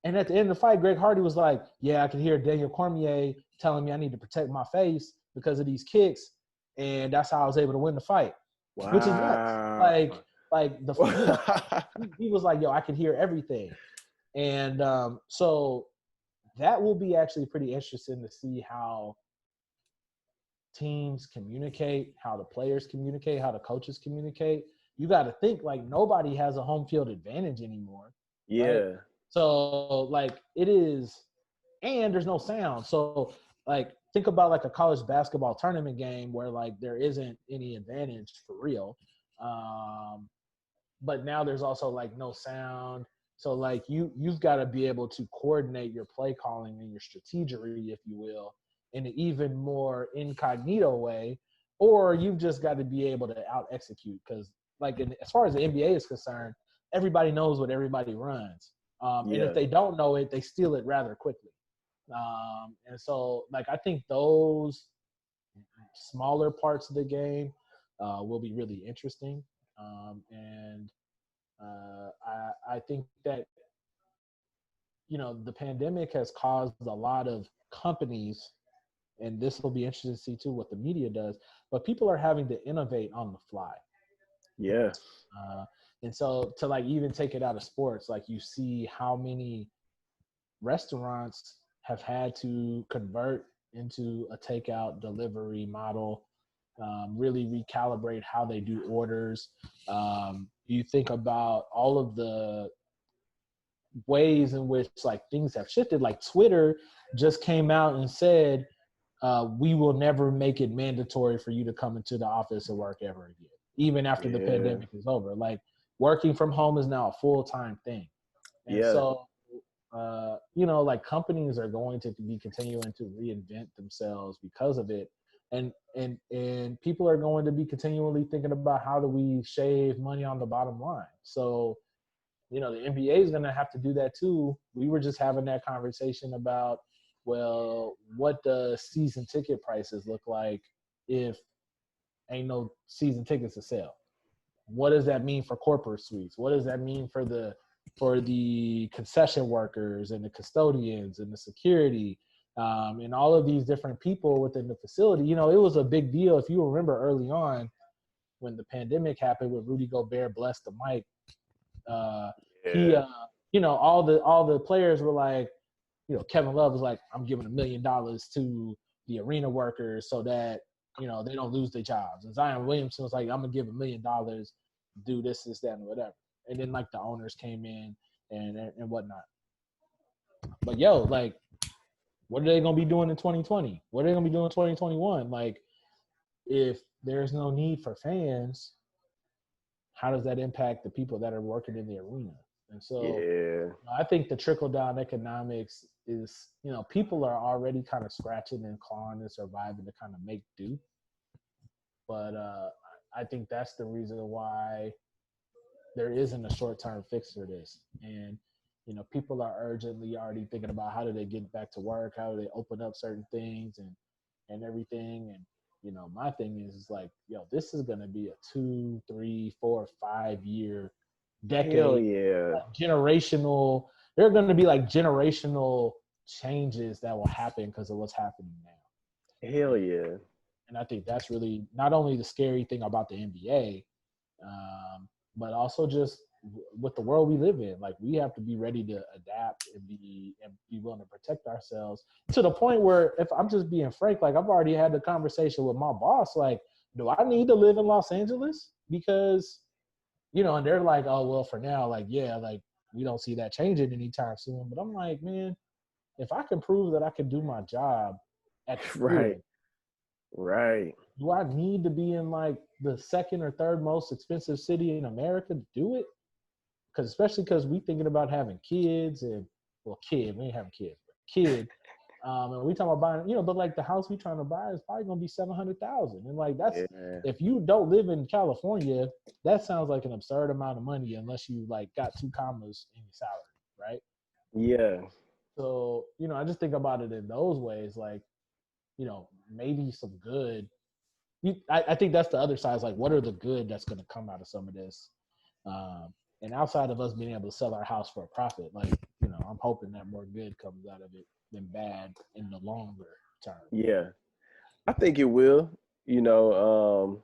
And at the end of the fight, Greg Hardy was like, yeah, I can hear Daniel Cormier telling me I need to protect my face because of these kicks. And that's how I was able to win the fight, which is nuts. Wow. Like he was like, yo, I can hear everything. And so that will be actually pretty interesting to see how teams communicate, how the players communicate, how the coaches communicate. You got to think like nobody has a home field advantage anymore. Yeah. Right? So like it is, and there's no sound. So like think about like a college basketball tournament game where like there isn't any advantage for real. But now there's also like no sound. So like you've got to be able to coordinate your play calling and your strategery, if you will, in an even more incognito way, or you've just got to be able to out execute. Because like as far as the NBA is concerned, everybody knows what everybody runs, and if they don't know it, they steal it rather quickly. And so like I think those smaller parts of the game will be really interesting, and I think that the pandemic has caused a lot of companies, and this will be interesting to see too what the media does, but people are having to innovate on the fly. Yeah. And so to like even take it out of sports, like you see how many restaurants have had to convert into a takeout delivery model, really recalibrate how they do orders. You think about all of the ways in which like things have shifted. Like Twitter just came out and said, we will never make it mandatory for you to come into the office or work ever again, even after the pandemic is over. Like working from home is now a full-time thing. And so, like companies are going to be continuing to reinvent themselves because of it. And people are going to be continually thinking about how do we shave money on the bottom line. So, the NBA is going to have to do that too. We were just having that conversation about, well, what does season ticket prices look like if ain't no season tickets to sell? What does that mean for corporate suites? What does that mean for the concession workers and the custodians and the security, and all of these different people within the facility? It was a big deal. If you remember early on when the pandemic happened, when Rudy Gobert blessed the mic, he all the players were like, Kevin Love was like, I'm giving $1 million to the arena workers so that they don't lose their jobs. And Zion Williamson was like, I'm gonna give $1 million, do this, that, and whatever. And then like the owners came in and whatnot. But like, what are they gonna be doing in 2020? What are they gonna be doing in 2021? Like, if there's no need for fans, how does that impact the people that are working in the arena? And so I think the trickle down economics is, people are already kind of scratching and clawing and surviving to kind of make do. But I think that's the reason why there isn't a short-term fix for this. And, people are urgently already thinking about how do they get back to work? How do they open up certain things and everything? And, my thing is like, this is going to be a 2, 3, 4, 5-year decade. Generational. There are going to be like generational changes that will happen because of what's happening now. Hell yeah. And I think that's really not only the scary thing about the NBA, but also just with the world we live in. Like, we have to be ready to adapt and be willing to protect ourselves to the point where, if I'm just being frank, like I've already had the conversation with my boss, like, do I need to live in Los Angeles? Because, and they're like, oh, well, for now, like, yeah, like we don't see that changing anytime soon. But I'm like, man, if I can prove that I can do my job at the field, right. Do I need to be in like the second or third most expensive city in America to do it? Because especially because we thinking about having kids and we ain't having kids, but kid. And we talking about buying, but like the house we trying to buy is probably gonna be $700,000, and like that's if you don't live in California, that sounds like an absurd amount of money unless you like got 2 commas in your salary, right? Yeah. So I just think about it in those ways, like maybe some good. I think that's the other side. Is like, what are the good that's going to come out of some of this? And outside of us being able to sell our house for a profit, like, I'm hoping that more good comes out of it than bad in the longer term. Yeah, I think it will. You know,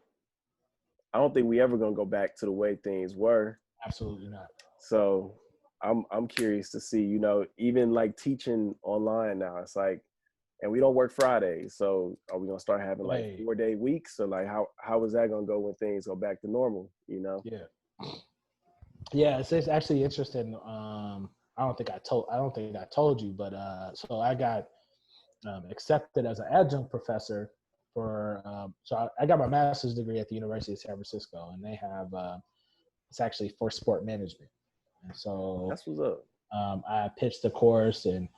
I don't think we ever gonna go back to the way things were. Absolutely not. So I'm curious to see. Even like teaching online now, it's like, and we don't work Fridays. So are we gonna start having like Hey, 4-day weeks, or like how is that gonna go when things go back to normal? yeah, yeah. It's actually interesting. I don't think I told you, but so I got accepted as an adjunct professor for. So I got my master's degree at the University of San Francisco, and they have it's actually for sport management. And so That's what's up. I pitched the course, and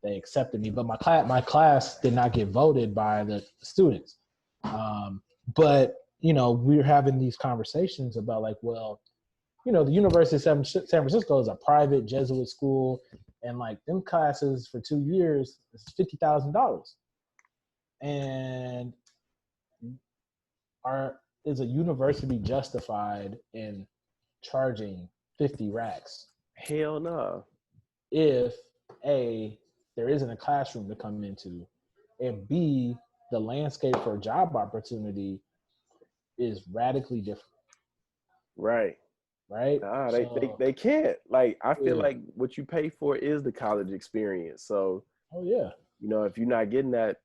they accepted me. But my class did not get voted by the students. But we were having these conversations about like, well, the University of San Francisco is a private Jesuit school, and like them classes for 2 years is $50,000. And is a university justified in charging 50 racks Hell no. if A, there isn't a classroom to come into, and B, the landscape for job opportunity is radically different, Right. right? Nah, So, they can't. Like, I feel yeah. like what you pay for is the college experience. So, Oh, yeah. if you're not getting that,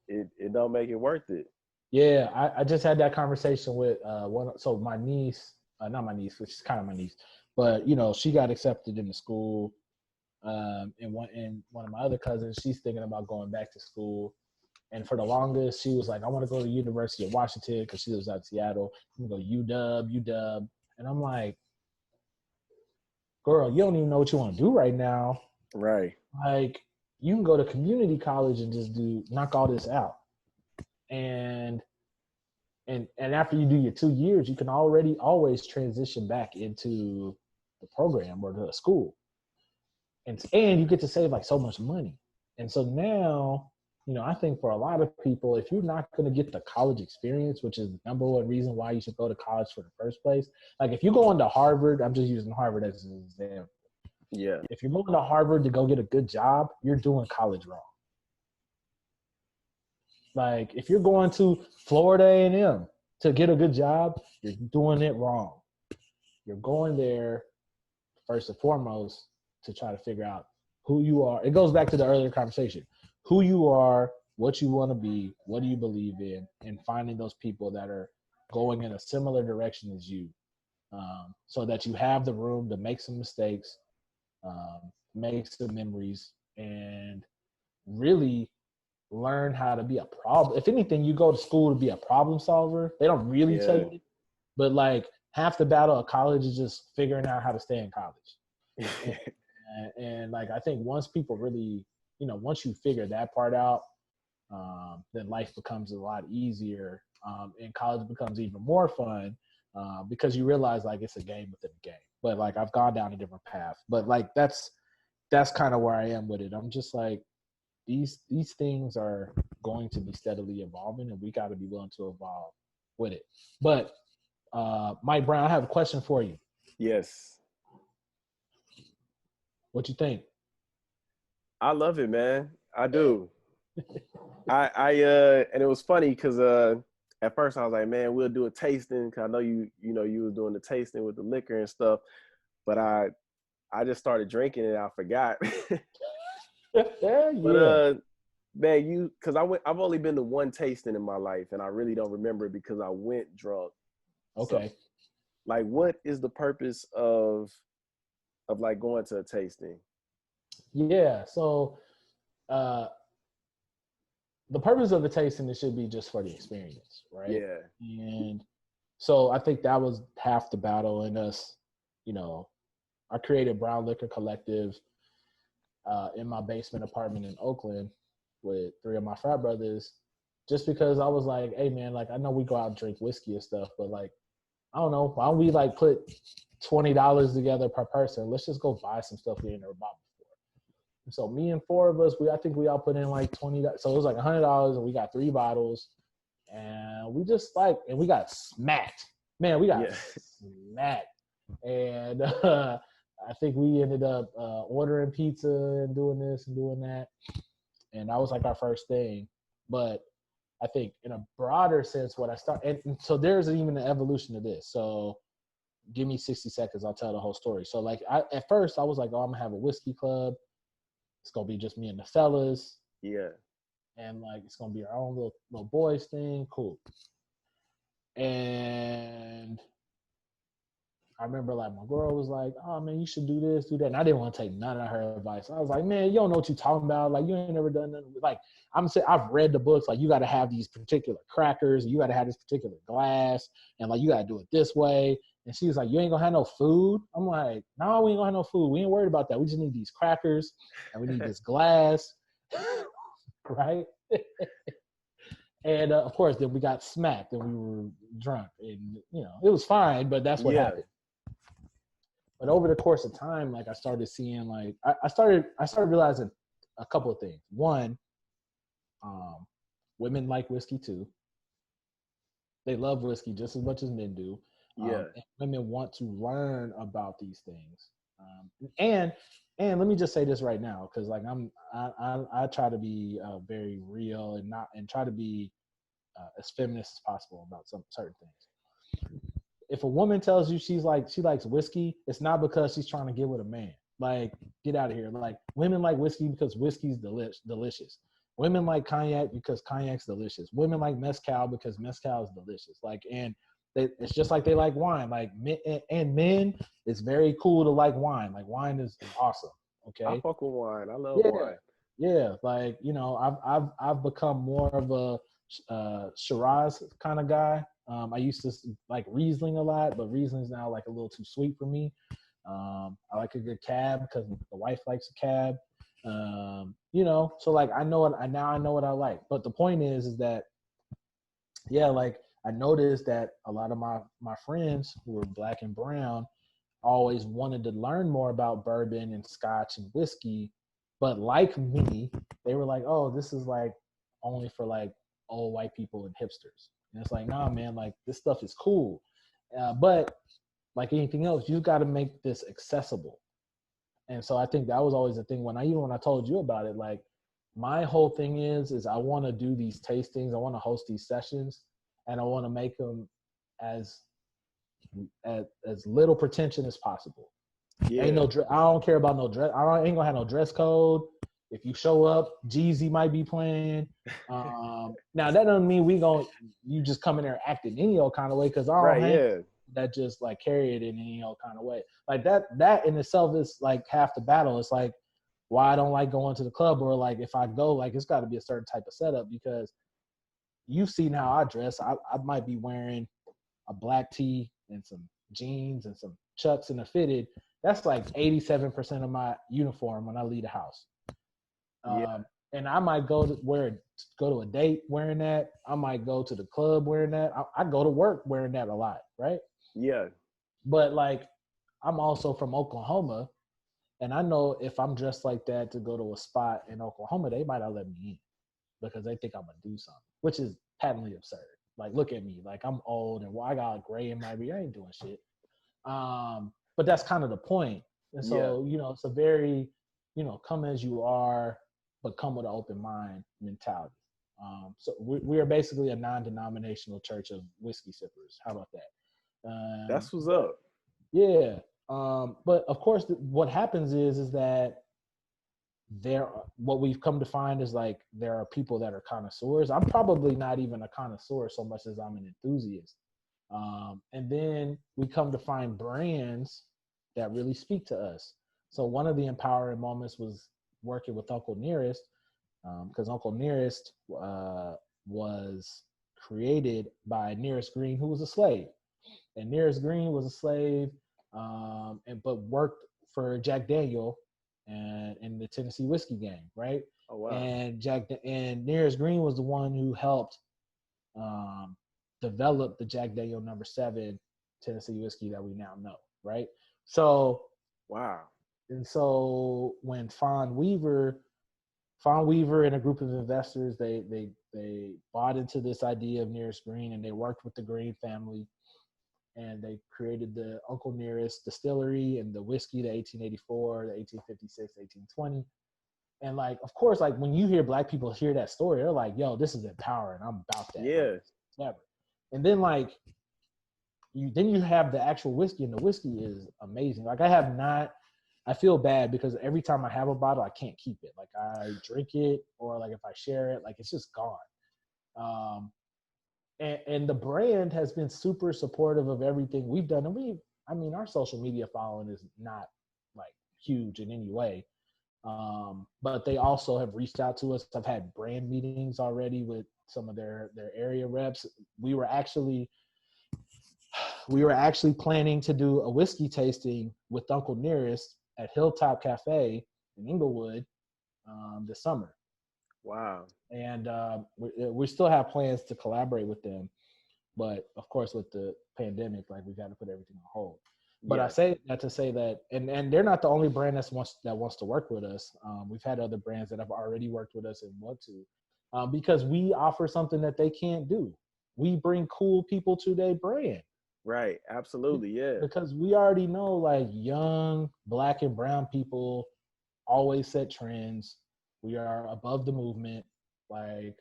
it don't make it worth it. Yeah, I just had that conversation with one. So my niece, not my niece, which is kind of my niece, but she got accepted in the school. And one of my other cousins, she's thinking about going back to school. And for the longest, she was like, I want to go to the University of Washington because she lives out in Seattle. I'm going to go UW. And I'm like, girl, you don't even know what you want to do right now. Right. Like, you can go to community college and just knock all this out. And after you do your 2 years, you can already always transition back into the program or the school. And you get to save like so much money. And so now, I think for a lot of people, if you're not going to get the college experience, which is the number one reason why you should go to college for the first place, like if you go into Harvard, I'm just using Harvard as an example. Yeah. If you're going to Harvard to go get a good job, you're doing college wrong. Like if you're going to Florida A&M to get a good job, you're doing it wrong. You're going there first and foremost to try to figure out who you are. It goes back to the earlier conversation. Who you are, what you want to be, what do you believe in, and finding those people that are going in a similar direction as you, so that you have the room to make some mistakes, make some memories, and really learn how to be a problem. If anything, you go to school to be a problem solver. They don't really tell Yeah. you, but like half the battle of college is just figuring out how to stay in college. And like I think once people really, once you figure that part out, then life becomes a lot easier, and college becomes even more fun, because you realize like it's a game within a game. But like I've gone down a different path. But like that's kind of where I am with it. I'm just like these things are going to be steadily evolving, and we got to be willing to evolve with it. But Mike Brown, I have a question for you. Yes. What you think? I love it, man. I do. And it was funny because at first I was like, man, we'll do a tasting, because I know you was doing the tasting with the liquor and stuff, but I just started drinking and I forgot. Yeah. But man, because I've only been to one tasting in my life, and I really don't remember it because I went drunk. Okay. So, like, what is the purpose of like going to a tasting? Yeah. So the purpose of the tasting, it should be just for the experience, right? Yeah. And so I think that was half the battle in us. I created Brown Liquor Collective in my basement apartment in Oakland with 3 of my frat brothers, just because I was like, hey man, like I know we go out and drink whiskey and stuff, but like, I don't know, why don't we like put $20 together per person? Let's just go buy some stuff we ain't never bought before. And so me and four of us, I think we all put in like $20. So it was like $100, and we got 3 bottles, and we just like, and we got smacked. Man, we got Yeah. smacked, and I think we ended up ordering pizza and doing this and doing that, and that was like our first thing. But I think in a broader sense, what I start, and so there's even an evolution of this. So give me 60 seconds, I'll tell the whole story. So like at first I was like, oh, I'm gonna have a whiskey club. It's gonna be just me and the fellas, Yeah. and like it's gonna be our own little boys thing. Cool. And I remember like my girl was like, oh man, you should do this, do that. And I didn't want to take none of her advice. I was like, man, you don't know what you're talking about. Like you ain't never done nothing. Like I'm saying, I've read the books. Like you got to have these particular crackers. You got to have this particular glass, and like you got to do it this way. And she was like, you ain't gonna have no food. I'm like, no, we ain't gonna have no food. We ain't worried about that. We just need these crackers and we need this glass, right? And of course, then we got smacked and we were drunk, and you know it was fine, but that's what Yeah. happened. But over the course of time, like I started seeing, like I started realizing a couple of things. One, women like whiskey too. They love whiskey just as much as men do. Yeah. And women want to learn about these things. And let me just say this right now, because like I try to be very real and try to be as feminist as possible about some certain things. If a woman tells you she likes whiskey, it's not because she's trying to get with a man. Like, get out of here. Like, women like whiskey because whiskey's delicious. Women like cognac because cognac's delicious. Women like mezcal because mezcal is delicious. Like, and it's just like they like wine. Like, men, it's very cool to like wine. Like, wine is awesome. I Okay. fuck with wine. I love Yeah. wine. Yeah. Like, you know, I've become more of a Shiraz kind of guy. I used to like Riesling a lot, but Riesling's now like a little too sweet for me. I like a good cab because the wife likes a cab. You know, so like I know what I like. But the point is that yeah, like I noticed that a lot of my friends who were black and brown always wanted to learn more about bourbon and scotch and whiskey, but like me, they were like, oh, this is like only for like old white people and hipsters. And it's like, nah, man, like this stuff is cool. But like anything else, you got to make this accessible. And so I think that was always the thing when I told you about it, like my whole thing is I want to do these tastings. I want to host these sessions, and I want to make them as little pretension as possible. Yeah. Ain't no I don't care about no dress. Ain't gonna have no dress code. If you show up, Jeezy might be playing. Now that doesn't mean you just come in there acting any old kind of way, because I don't Right. hang Yeah. that just like carry it in any old kind of way. Like that in itself is like half the battle. It's like why I don't like going to the club, or like if I go, like it's got to be a certain type of setup, because you've seen how I dress. I might be wearing a black tee and some jeans and some chucks and a fitted. That's like 87% of my uniform when I leave the house. Yeah. And I might go to a date wearing that. I might go to the club wearing that. I go to work wearing that a lot, right? Yeah. But like, I'm also from Oklahoma, and I know if I'm dressed like that to go to a spot in Oklahoma, they might not let me in because they think I'm gonna do something, which is patently absurd. Like, look at me, like I'm old and I got gray in my beard. I ain't doing shit. But that's kind of the point. And so, you know, it's a very, you know, come as you are, but come with an open mind mentality. So we are basically a non-denominational church of whiskey sippers. How about that? That's what's up. Yeah. But of course, what happens is that what we've come to find is like there are people that are connoisseurs. I'm probably not even a connoisseur so much as I'm an enthusiast. And then we come to find brands that really speak to us. So one of the empowering moments was working with Uncle Nearest, because Uncle Nearest was created by Nearest Green, who was a slave. And Nearest Green was a slave, but worked for Jack Daniel and in the Tennessee whiskey game, right? Oh wow. And Nearest Green was the one who helped develop the Jack Daniel No. 7 Tennessee whiskey that we now know, right? So wow. And so when Fawn Weaver and a group of investors, they bought into this idea of Nearest Green, and they worked with the Green family, and they created the Uncle Nearest distillery and the whiskey, the 1884, the 1856, 1820. And like, of course, like when you hear Black people hear that story, they're like, yo, this is empowering. I'm about that. Yeah. Like, never. And then like you have the actual whiskey, and the whiskey is amazing. Like I feel bad because every time I have a bottle, I can't keep it. Like I drink it, or like if I share it, like it's just gone. And the brand has been super supportive of everything we've done. And our social media following is not like huge in any way. But they also have reached out to us. I've had brand meetings already with some of their area reps. We were actually planning to do a whiskey tasting with Uncle Nearest at Hilltop Cafe in Inglewood this summer. Wow. And we still have plans to collaborate with them, but of course with the pandemic, like we got to put everything on hold. But I say that to say that, and they're not the only brand that wants to work with us. We've had other brands that have already worked with us and want to, because we offer something that they can't do. We bring cool people to their brand. Right. Absolutely. Yeah. Because we already know, like, young Black and brown people always set trends. We are above the movement. Like,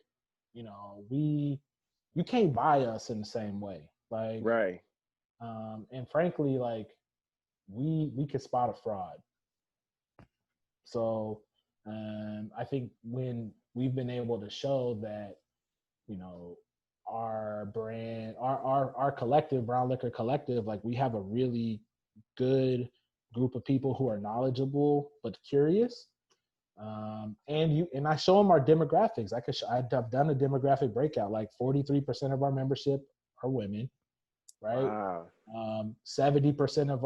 you can't buy us in the same way. Like, right. And frankly, like we could spot a fraud. So I think when we've been able to show that, our brand, our collective, Brown Liquor Collective, like we have a really good group of people who are knowledgeable but curious. And I show them our demographics. I've done a demographic breakout. Like 43% of our membership are women, right? Wow. 74% of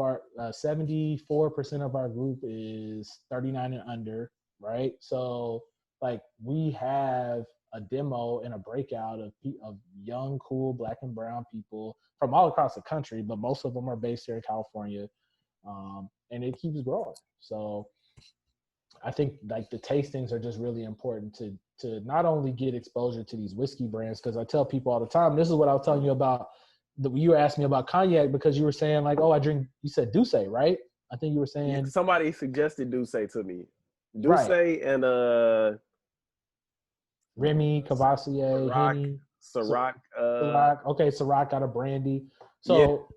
our group is 39 and under, right? So like we have a demo and a breakout of young, cool Black and brown people from all across the country, but most of them are based here in California, and it keeps growing. So I think like the tastings are just really important to not only get exposure to these whiskey brands, because I tell people all the time, this is what I was telling you about. You were asking me about cognac because you were saying like, oh, you said Douce, right? I think you were saying. Somebody suggested Douce to me. Douce right. and Remy, Cavassier, Henny. Ciroc. Ciroc. Okay, Ciroc got a brandy. So,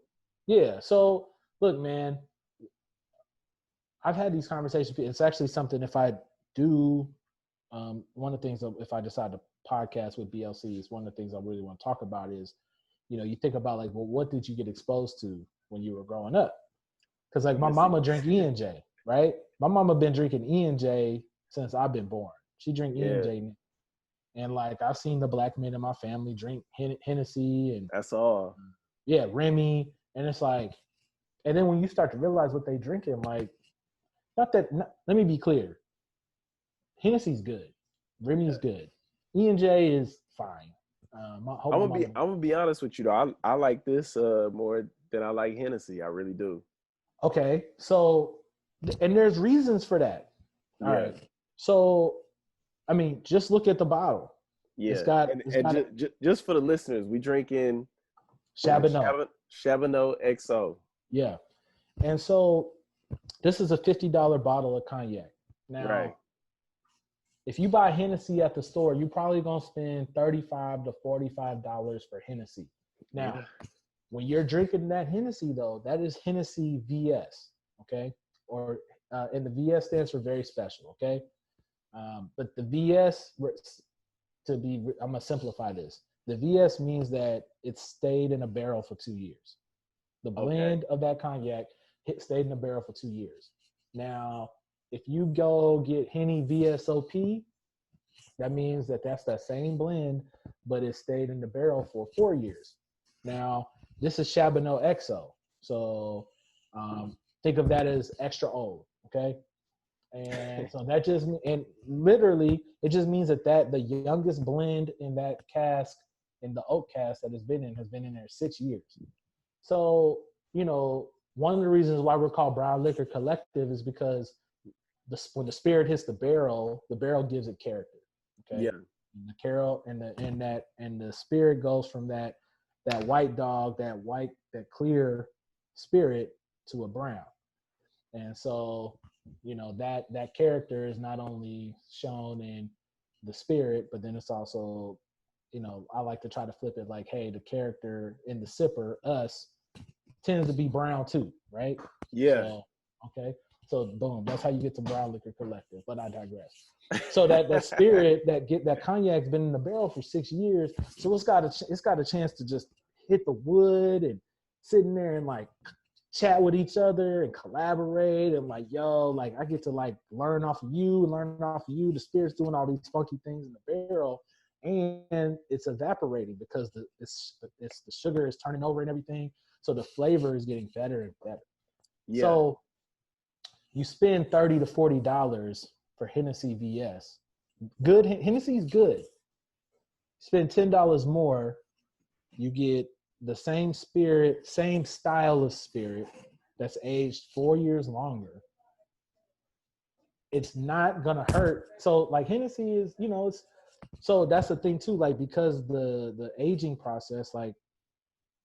yeah. So, look, man, I've had these conversations. It's actually something, if I do, one of the things, if I decide to podcast with BLC, is one of the things I really want to talk about is, you think about like, well, what did you get exposed to when you were growing up? Because like my mama drank E&J, right? My mama been drinking E&J since I've been born. She drink E&J. And like I've seen the Black men in my family drink Hennessy and that's all. Yeah, Remy. And it's like, and then when you start to realize what they drinking, like, let me be clear. Hennessy's good. Remy's good. E&J is fine. I'm gonna be honest with you though. I like this more than I like Hennessy. I really do. Okay, so and there's reasons for that. All right. So, I mean, just look at the bottle. Yeah. Just for the listeners, we drinking Chabonneau XO. Yeah, and so this is a $50 bottle of cognac. Now, if you buy Hennessy at the store, you're probably gonna spend $35 to $45 for Hennessy. Now, when you're drinking that Hennessy, though, that is Hennessy VS, okay? And the VS stands for very special, okay? But the VS, I'm gonna simplify this. The VS means that it stayed in a barrel for 2 years. The blend of that cognac stayed in the barrel for 2 years. Now, if you go get Henny VSOP, that means that's that same blend, but it stayed in the barrel for 4 years. Now, this is Chabonneau XO. So think of that as extra old, okay? And so that just, and literally, it just means that the youngest blend in that cask, in the oak cask that has been in there 6 years. So, one of the reasons why we're called Brown Liquor Collective is because when the spirit hits the barrel gives it character. Okay. Yeah. And the carol and the spirit goes from that white dog, that clear spirit to a brown. And so, that character is not only shown in the spirit, but then it's also, I like to try to flip it like, hey, the character in the sipper, us, tends to be brown too, right? Yeah. So, okay. So boom, that's how you get to Brown Liquor Collective. But I digress. So that spirit that cognac's been in the barrel for 6 years, so it's got a chance to just hit the wood and sitting there and like chat with each other and collaborate and like, yo, like I get to like learn off of you. The spirit's doing all these funky things in the barrel, and it's evaporating because the sugar is turning over and everything. So the flavor is getting better and better. Yeah. So you spend $30 to $40 for Hennessy VS. Good Hennessy is good. Spend $10 more, you get the same spirit, same style of spirit that's aged 4 years longer. It's not gonna hurt. So like Hennessy is, it's so that's the thing too. Like because the aging process, like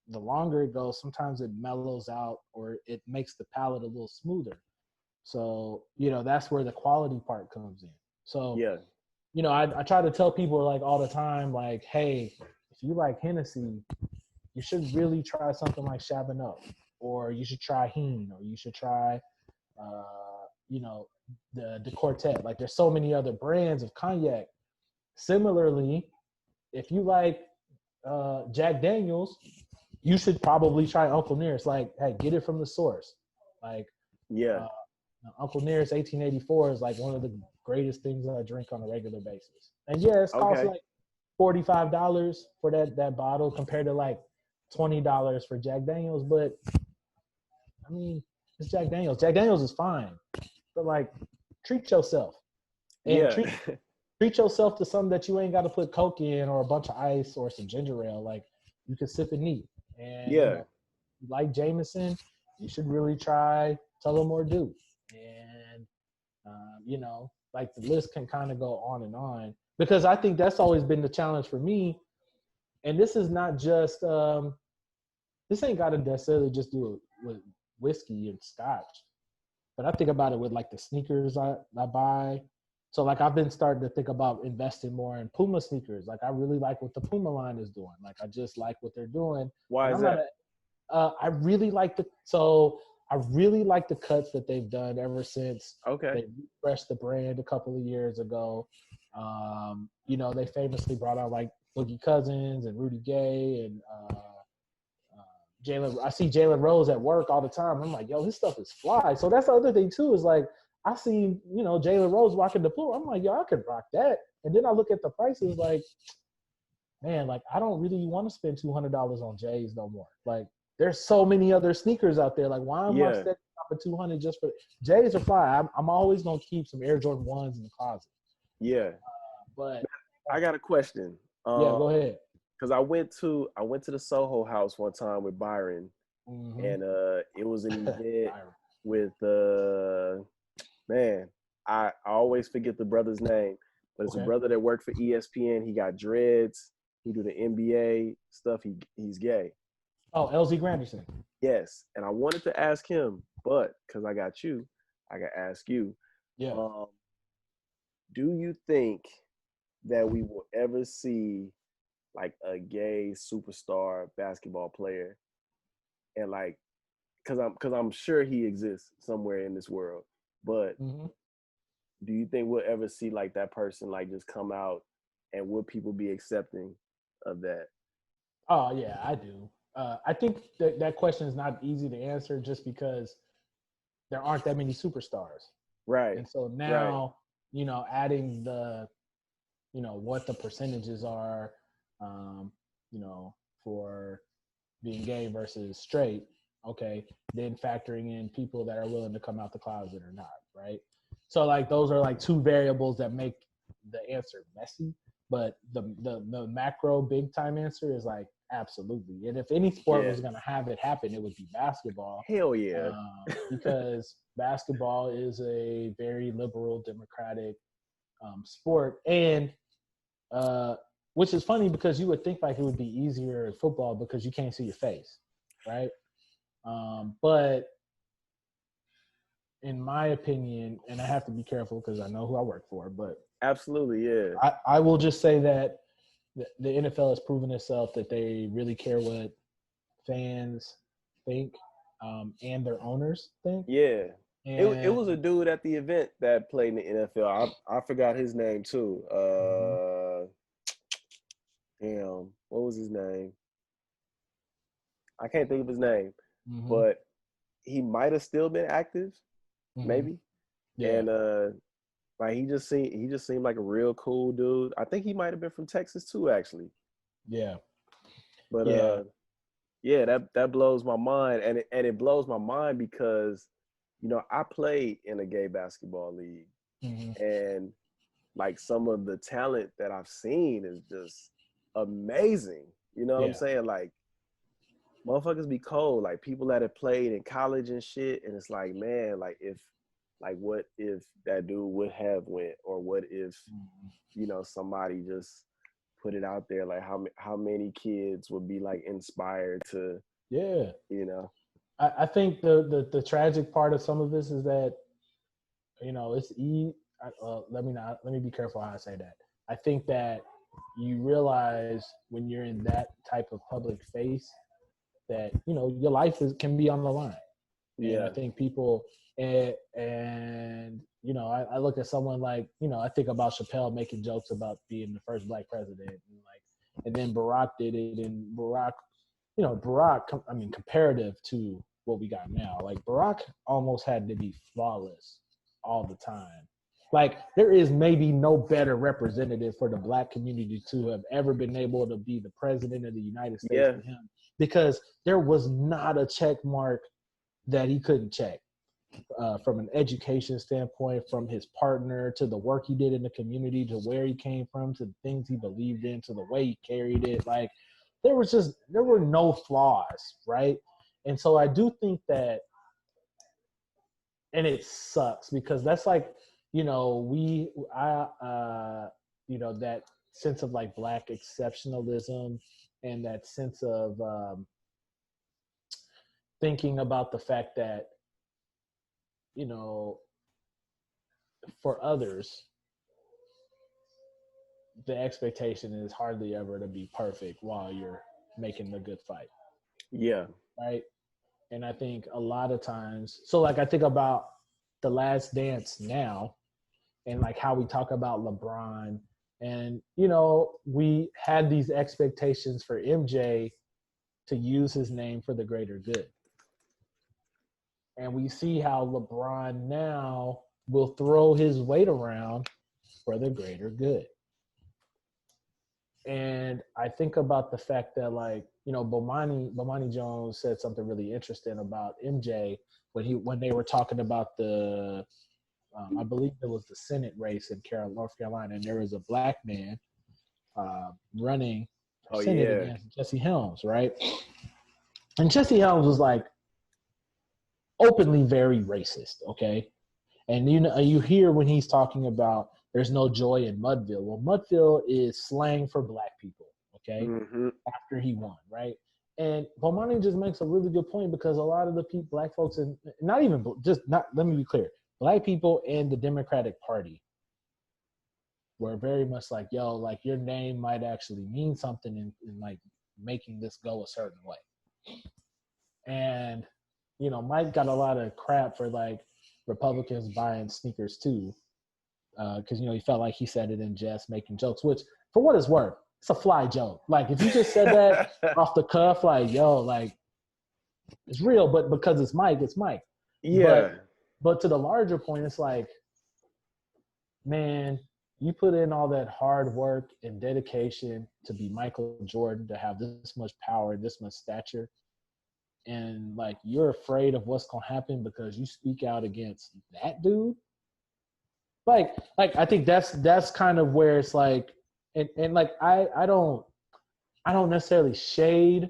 the longer it goes, sometimes it mellows out or it makes the palate a little smoother. So, that's where the quality part comes in. So, Yeah. I try to tell people like all the time, like, hey, if you like Hennessy, you should really try something like Chabanel, or you should try Heen, or you should try, the Quartet. Like there's so many other brands of cognac. Similarly, if you like Jack Daniels, you should probably try Uncle Nearest. Like, hey, get it from the source. Like, Yeah. Uncle Nearest 1884 is like one of the greatest things I drink on a regular basis. And yeah, it's cost Okay. like $45 for that bottle compared to like $20 for Jack Daniels. But I mean, it's Jack Daniels. Jack Daniels is fine, but like, treat yourself and Yeah. treat yourself to something that you ain't got to put Coke in or a bunch of ice or some ginger ale. Like you can sip it neat. And Yeah. like Jameson, you should really try Tullamore Dew. And like the list can kind of go on and on because I think that's always been the challenge for me. And this is not just this ain't got to necessarily just do it with whiskey and scotch, but I think about it with like the sneakers I buy. So like I've been starting to think about investing more in Puma sneakers. Like I really like what the Puma line is doing. Like I just like what they're doing. Why And is I'm that? I really like the cuts that they've done ever since Okay. they refreshed the brand a couple of years ago. They famously brought out like Boogie Cousins and Rudy Gay and Jalen. I see Jalen Rose at work all the time. I'm like, yo, his stuff is fly. So that's the other thing too is like I see Jalen Rose walking the floor. I'm like, yo, I could rock that. And then I look at the prices like, man, like I don't really want to spend $200 on J's no more. Like there's so many other sneakers out there. Like why am I Yeah. spending for 200 just for J's are fly? I'm always gonna keep some Air Jordan 1s in the closet. Yeah. But I got a question. yeah, go ahead. Because I went to the Soho House one time with Byron, Mm-hmm. and it was an event Byron. with man, I always forget the brother's name, but it's a brother that worked for ESPN. He got dreads. He do the NBA stuff. He's gay. Oh, LZ Granderson. Yes, and I wanted to ask him, but because I got you, I got to ask you. Yeah. Do you think that we will ever see like a gay superstar basketball player, and like, because I'm sure he exists somewhere in this world, but do you think we'll ever see like that person like just come out, and will people be accepting of that? Oh yeah, I do. I think that question is not easy to answer just because there aren't that many superstars. Right. And so now, adding the, what the percentages are, for being gay versus straight, okay, then factoring in people that are willing to come out the closet or not, right? So like those are like two variables that make the answer messy. But the macro big time answer is like Absolutely. And if any sport Yeah. was going to have it happen, it would be basketball, Hell yeah. because basketball is a very liberal, democratic sport. And which is funny because you would think like it would be easier in football because you can't see your face, right? But in my opinion, and I have to be careful because I know who I work for, but Absolutely, yeah. I will just say that the NFL has proven itself that they really care what fans think, and their owners think. Yeah. It And was a dude at the event that played in the NFL. I forgot his name too. mhm, Damn, what was his name? I can't think of his name, mhm, but he might have still been active, mhm, maybe. yeah, And like he just seemed like a real cool dude. I think he might have been from Texas too, actually. yeah, But yeah, yeah, that blows my mind, and it blows my mind because, you know, I played in a gay basketball league, mhm, and like some of the talent that I've seen is just amazing. You know what I'm yeah, saying? Like motherfuckers be cold, like people that have played in college and shit, and it's like, man, like if like what if that dude would have went, or what if, mhm, you know, somebody just put it out there, like how many kids would be like inspired to, yeah. you know. I think the tragic part of some of this is that, it's let me be careful how I say that. I think that you realize when you're in that type of public face that your life can be on the line. And I Yeah. think people, and I look at someone like, I think about Chappelle making jokes about being the first black president, and then Barack did it, and Barack, I mean, comparative to what we got now, like Barack almost had to be flawless all the time. Like there is maybe no better representative for the black community to have ever been able to be the president of the United States Yeah. than him, because there was not a check mark that he couldn't check, from an education standpoint, from his partner to the work he did in the community, to where he came from, to the things he believed in, to the way he carried it. Like there were no flaws, right? And so I do think that, and it sucks because that's like, that sense of like black exceptionalism, and that sense of thinking about the fact that, you know, for others, the expectation is hardly ever to be perfect while you're making the good fight, Yeah. right? And I think a lot of times, so like I think about The Last Dance now, and like how we talk about LeBron, and we had these expectations for MJ to use his name for the greater good. And we see how LeBron now will throw his weight around for the greater good. And I think about the fact that, like, Bomani Jones said something really interesting about MJ when they were talking about the I believe it was the Senate race in North Carolina, and there was a black man running for Oh Senate yeah. against Jesse Helms, right? And Jesse Helms was like openly very racist, okay? And you hear when he's talking about there's no joy in Mudville. Well, Mudville is slang for black people, okay? Mm-hmm. After he won, right? And Bomani just makes a really good point, because a lot of the black folks, and not even just not, let me be clear, black people in the Democratic Party were very much like, yo, like your name might actually mean something in like making this go a certain way. And Mike got a lot of crap for like Republicans buying sneakers too, because he felt like he said it in jest, making jokes. Which, for what it's worth, it's a fly joke. Like if you just said that off the cuff, like yo, like it's real, but because it's Mike, it's Mike. Yeah. But to the larger point, it's like, man, you put in all that hard work and dedication to be Michael Jordan, to have this much power, this much stature, and like you're afraid of what's gonna happen because you speak out against that dude. Like I think that's kind of where it's like, and like I don't I don't necessarily shade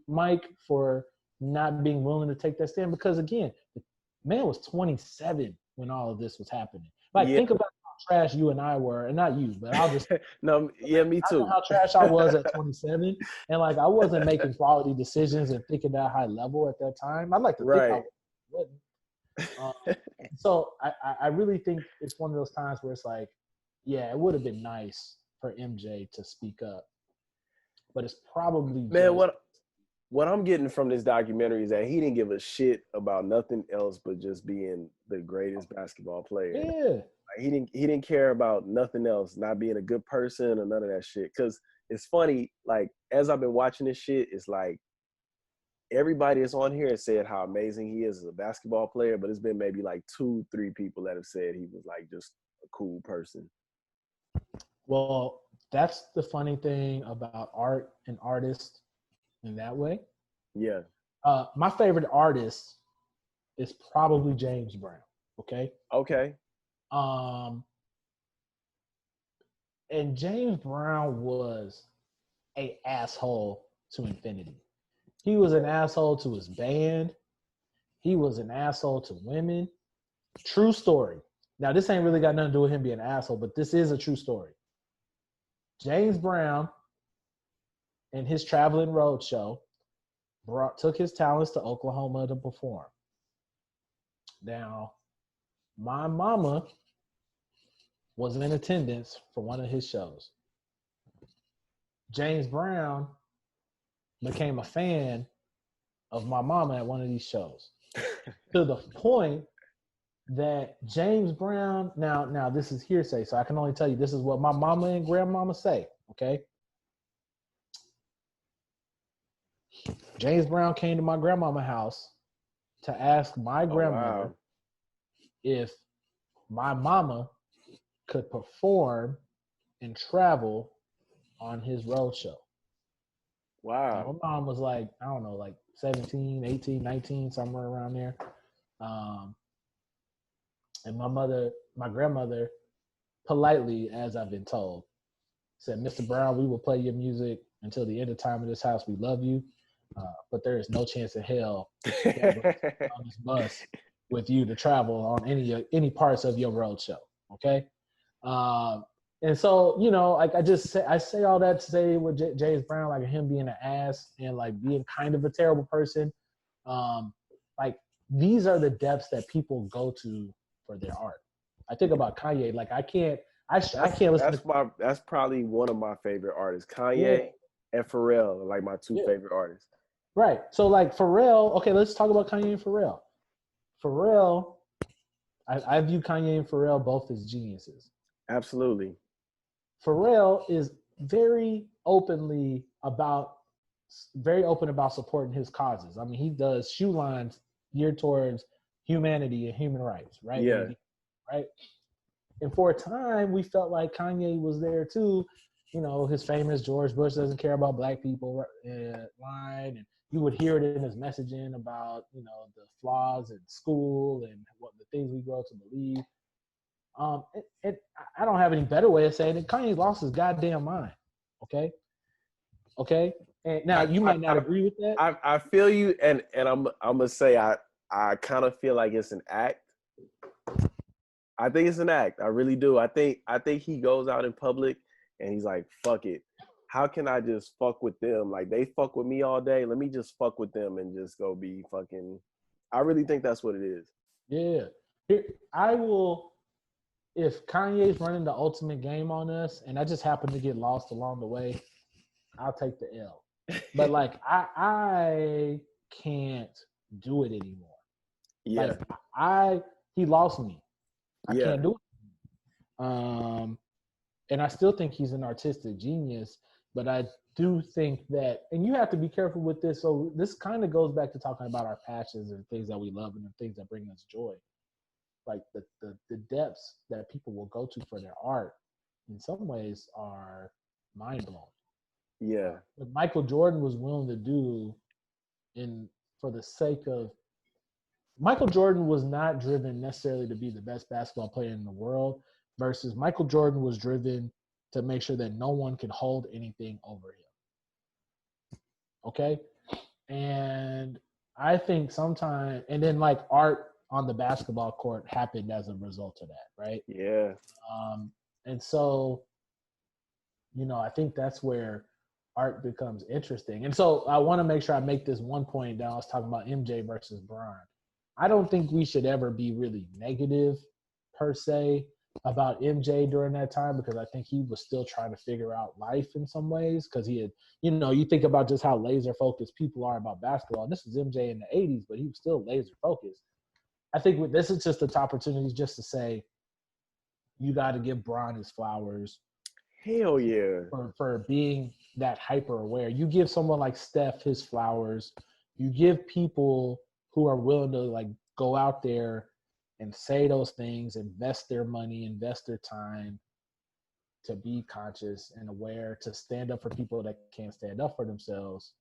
Mike for not being willing to take that stand because again, the man was 27 when all of this was happening. Like, Yeah. think about how trash you and I were, and not you, but I'll just No, yeah, me I know too. how trash I was at 27, and like I wasn't making quality decisions and thinking that high level at that time. I'd like to think I Right. wasn't. Um, so I really think it's one of those times where it's like, yeah, it would have been nice for MJ to speak up, but it's probably Man, just what I'm getting from this documentary is that he didn't give a shit about nothing else but just being the greatest basketball player. yeah. Like, he didn't care about nothing else, not being a good person or none of that shit. Cause it's funny, like as I've been watching this shit, it's like everybody that's on here has said how amazing he is as a basketball player, but it's been maybe like 2, 3 people that have said he was like just a cool person. Well, that's the funny thing about art and artists in that way. Yeah. My favorite artist is probably James Brown. Okay. Okay. Um, and James Brown was a asshole to infinity. He was an asshole to his band. He was an asshole to women. True story. Now, this ain't really got nothing to do with him being an asshole, but this is a true story. James Brown and his traveling road show took his talents to Oklahoma to perform. Now, my mama was in attendance for one of his shows. James Brown became a fan of my mama at one of these shows to the point that James Brown, now this is hearsay, so I can only tell you this is what my mama and grandmama say, okay? James Brown came to my grandmama's house to ask my Oh grandmother wow. if my mama could perform and travel on his road show. Now, Wow. my mom was like, I don't know, like 17, 18, 19, somewhere around there. And my grandmother, politely, as I've been told, said, Mr. Brown, we will play your music until the end of time in this house. We love you. But there is no chance in hell that we're on this bus with you to travel on any parts of your road show. Okay. And so, you know, like I say all that to say with James Brown, like him being an ass and like being kind of a terrible person. Like these are the depths that people go to for their art. I think about Kanye, like I can't listen That's probably one of my favorite artists. yeah, Kanye and Pharrell are like my two yeah. favorite artists. Right. So like Pharrell, okay, let's talk about Kanye and Pharrell. Pharrell, I view Kanye and Pharrell both as geniuses. Absolutely. Pharrell is very open about supporting his causes. I mean, he does shoe lines geared towards humanity and human rights, right? Yeah. Right. And for a time, we felt like Kanye was there too. You know, his famous George Bush doesn't care about black people line. And you would hear it in his messaging about, you know, the flaws in school and what the things we grow to believe. I don't have any better way of saying it. Kanye's lost his goddamn mind. Okay. And now you might not agree with that. I feel you, and I'm gonna say I kind of feel like it's an act. I think it's an act. I really do. I think he goes out in public and he's like, fuck it. How can I just fuck with them? Like they fuck with me all day. Let me just fuck with them and just go be fucking. I really think that's what it is. Yeah. Here, I will, if Kanye's running the ultimate game on us and I just happen to get lost along the way, I'll take the L. But like I can't do it anymore. Yeah. Like he lost me. I Yeah. can't do it. And I still think he's an artistic genius, but I do think that, and you have to be careful with this. So this kind of goes back to talking about our passions and things that we love and the things that bring us joy. Like the depths that people will go to for their art in some ways are mind blowing. Yeah. What Michael Jordan was willing to do for the sake of Michael Jordan was not driven necessarily to be the best basketball player in the world versus Michael Jordan was driven to make sure that no one could hold anything over him. Okay. And I think sometimes, and then like art on the basketball court happened as a result of that, right? Yeah. Um, and so, I think that's where art becomes interesting. And so I want to make sure I make this one point that I was talking about MJ versus Bron. I don't think we should ever be really negative per se about MJ during that time because I think he was still trying to figure out life in some ways because he had, you think about just how laser focused people are about basketball. This was MJ in the 80s, but he was still laser focused. I think this is just the opportunity just to say you got to give Bron his flowers Hell yeah. for being that hyper aware. You give someone like Steph his flowers. You give people who are willing to like go out there and say those things, invest their money, invest their time to be conscious and aware, to stand up for people that can't stand up for themselves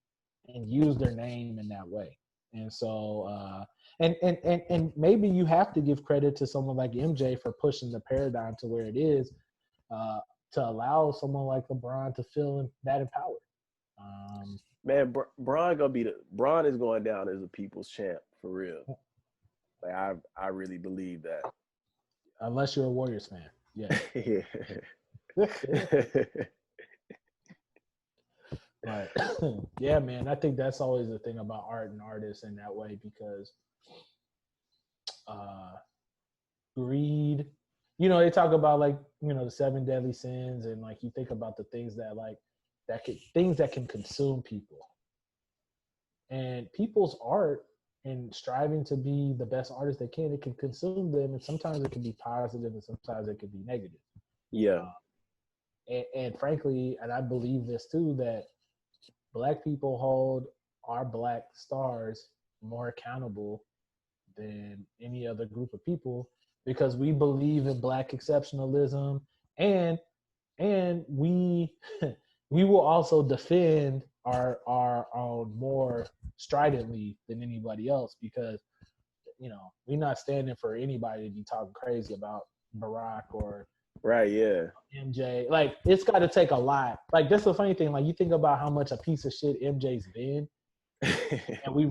and use their name in that way. And so and maybe you have to give credit to someone like MJ for pushing the paradigm to where it is, uh, to allow someone like LeBron to feel that empowered. Man, Bron is going down as a people's champ for real. Like I really believe that. Unless you're a Warriors fan, yeah. Yeah. But yeah, man, I think that's always the thing about art and artists in that way because uh, greed. They talk about like the seven deadly sins, and like you think about the things that like things that can consume people, and people's art and striving to be the best artist they can, it can consume them, and sometimes it can be positive, and sometimes it can be negative. Yeah. And frankly, and I believe this too, that Black people hold our Black stars more accountable than any other group of people because we believe in Black exceptionalism, and we we will also defend our own more stridently than anybody else because we're not standing for anybody to be talking crazy about Barack or Right, yeah. MJ. Like it's got to take a lot. Like that's the funny thing. Like you think about how much a piece of shit MJ's been, and we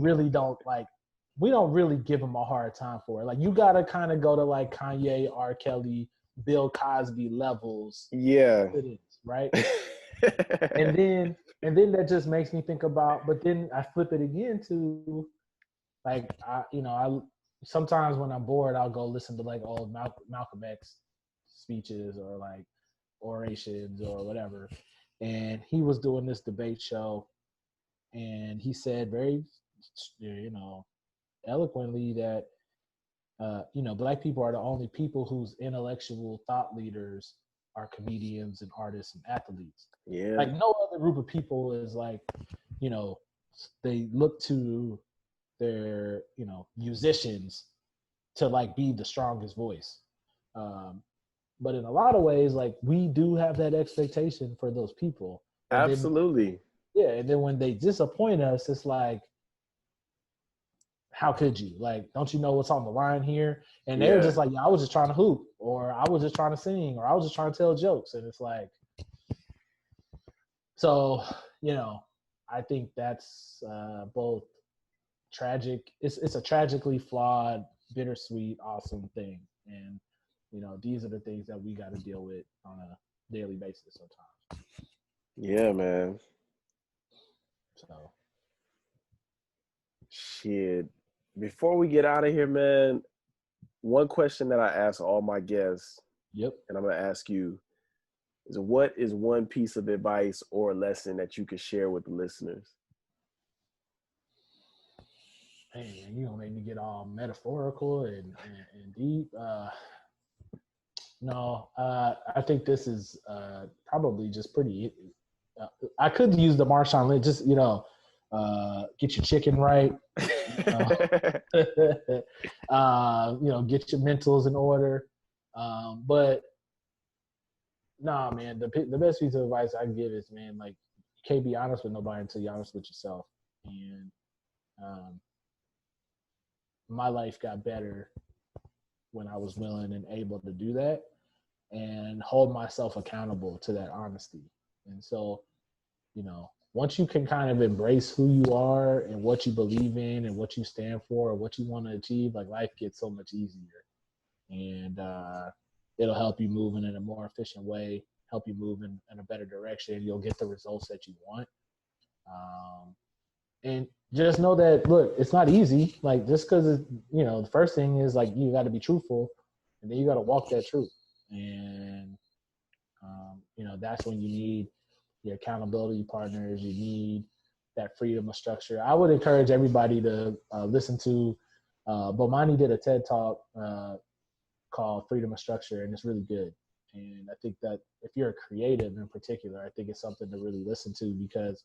don't really give him a hard time for it. Like you got to kind of go to like Kanye, R. Kelly, Bill Cosby levels. Yeah. It is right. And then that just makes me think about. But then I flip it again to like I sometimes when I'm bored I'll go listen to like old Malcolm X speeches or like orations or whatever. And he was doing this debate show, and he said very, eloquently that Black people are the only people whose intellectual thought leaders are comedians and artists and athletes. Yeah. Like no other group of people is like, they look to their musicians to like be the strongest voice. But in a lot of ways, like we do have that expectation for those people. And Absolutely. and then when they disappoint us, it's like, how could you? Like, don't you know what's on the line here? And they're just like, yeah, I was just trying to hoop, or I was just trying to sing, or I was just trying to tell jokes. And it's like, so, I think that's both tragic. It's a tragically flawed, bittersweet, awesome thing. And, these are the things that we got to deal with on a daily basis sometimes. Yeah, man. So, shit. Before we get out of here, man, one question that I ask all my guests, yep. and I'm going to ask you, is what is one piece of advice or lesson that you could share with the listeners? Hey, man, you gonna make me get all metaphorical and deep. No, I think this is probably just pretty. I could use the Marshawn Lynch, just get your chicken right. Get your mentals in order. But nah, man, the best piece of advice I can give is, man, like you can't be honest with nobody until you're honest with yourself. And my life got better when I was willing and able to do that and hold myself accountable to that honesty. And so, once you can kind of embrace who you are and what you believe in and what you stand for or what you want to achieve, like life gets so much easier. And it'll help you move in a more efficient way, help you move in a better direction. You'll get the results that you want. And just know that, look, it's not easy. Like, just because, the first thing is, like, you got to be truthful, and then you got to walk that truth. And, that's when you need your accountability partners. You need that freedom of structure. I would encourage everybody to listen to, Bomani did a TED Talk called Freedom of Structure, and it's really good. And I think that if you're a creative in particular, I think it's something to really listen to, because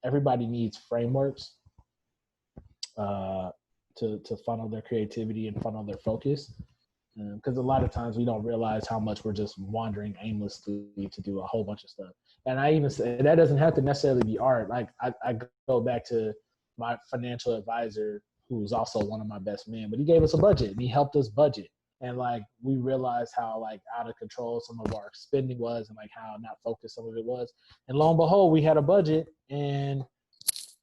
everybody needs frameworks to funnel their creativity and funnel their focus. Because a lot of times we don't realize how much we're just wandering aimlessly to do a whole bunch of stuff. And I even say that doesn't have to necessarily be art. Like, I go back to my financial advisor, who's also one of my best men, but he gave us a budget and he helped us budget. And like, we realized how like out of control some of our spending was, and like how not focused some of it was. And lo and behold, we had a budget and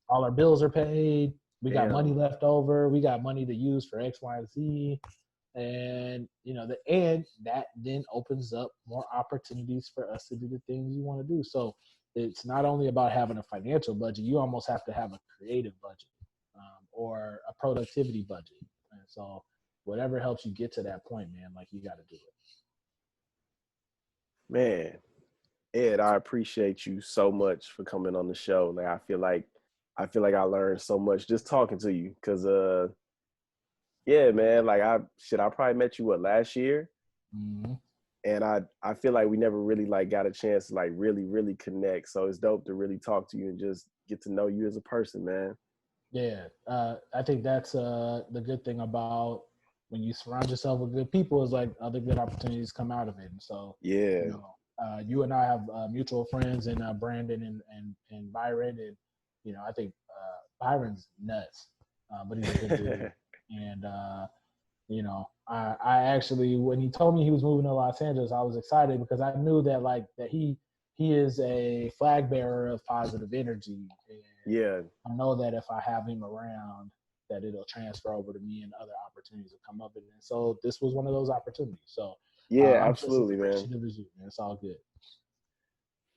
all our bills are paid. We got money left over. We got money to use for X, Y, and Z. And and that then opens up more opportunities for us to do the things you want to do. So it's not only about having a financial budget, you almost have to have a creative budget, or a productivity budget. And so whatever helps you get to that point, man, like, you got to do it. Man, Ed, I appreciate you so much for coming on the show. Like, I feel like I learned so much just talking to you, because yeah, man, like, I probably met you last year. Mm-hmm. And I feel like we never really like got a chance to like really connect. So it's dope to really talk to you and just get to know you as a person, man. Yeah, I think that's the good thing about when you surround yourself with good people, is like other good opportunities come out of it. And so, Yeah. you and I have mutual friends in Brandon and Byron, and I think Byron's nuts, but he's a good dude. And I actually, when he told me he was moving to Los Angeles, I was excited, because I knew that he is a flag bearer of positive energy. And yeah. I know that if I have him around, that it'll transfer over to me and other opportunities will come up. And so this was one of those opportunities. So Yeah, I'm just as absolutely, man. appreciative as you, man. It's all good.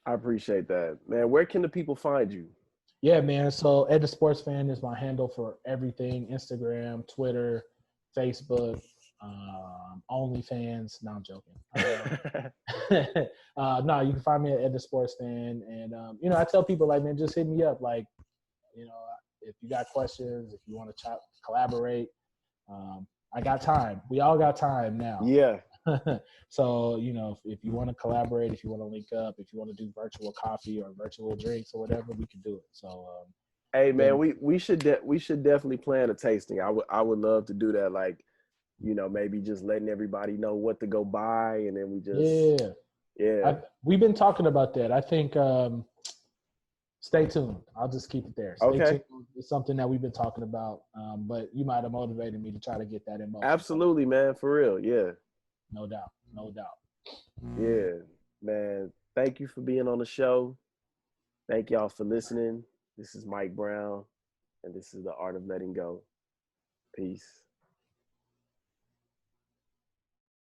I appreciate that, man. Where can the people find you? Yeah, man. So Ed the Sports Fan is my handle for everything: Instagram, Twitter, Facebook, OnlyFans. No, I'm joking. No, you can find me at Ed the Sports Fan, and I tell people, like, man, just hit me up. Like, if you got questions, if you want to collaborate, I got time. We all got time now. Yeah. So, if you want to collaborate, if you want to link up, if you want to do virtual coffee or virtual drinks or whatever, we can do it. So, hey, man, we should definitely plan a tasting. I would love to do that. Like, maybe just letting everybody know what to go buy, and then we just we've been talking about that. I think stay tuned. I'll just keep it there. Stay tuned. It's something that we've been talking about, but you might have motivated me to try to get that in motion. Absolutely, man, for real. Yeah. No doubt. Yeah, man. Thank you for being on the show. Thank y'all for listening. This is Mike Brown, and this is The Art of Letting Go. Peace.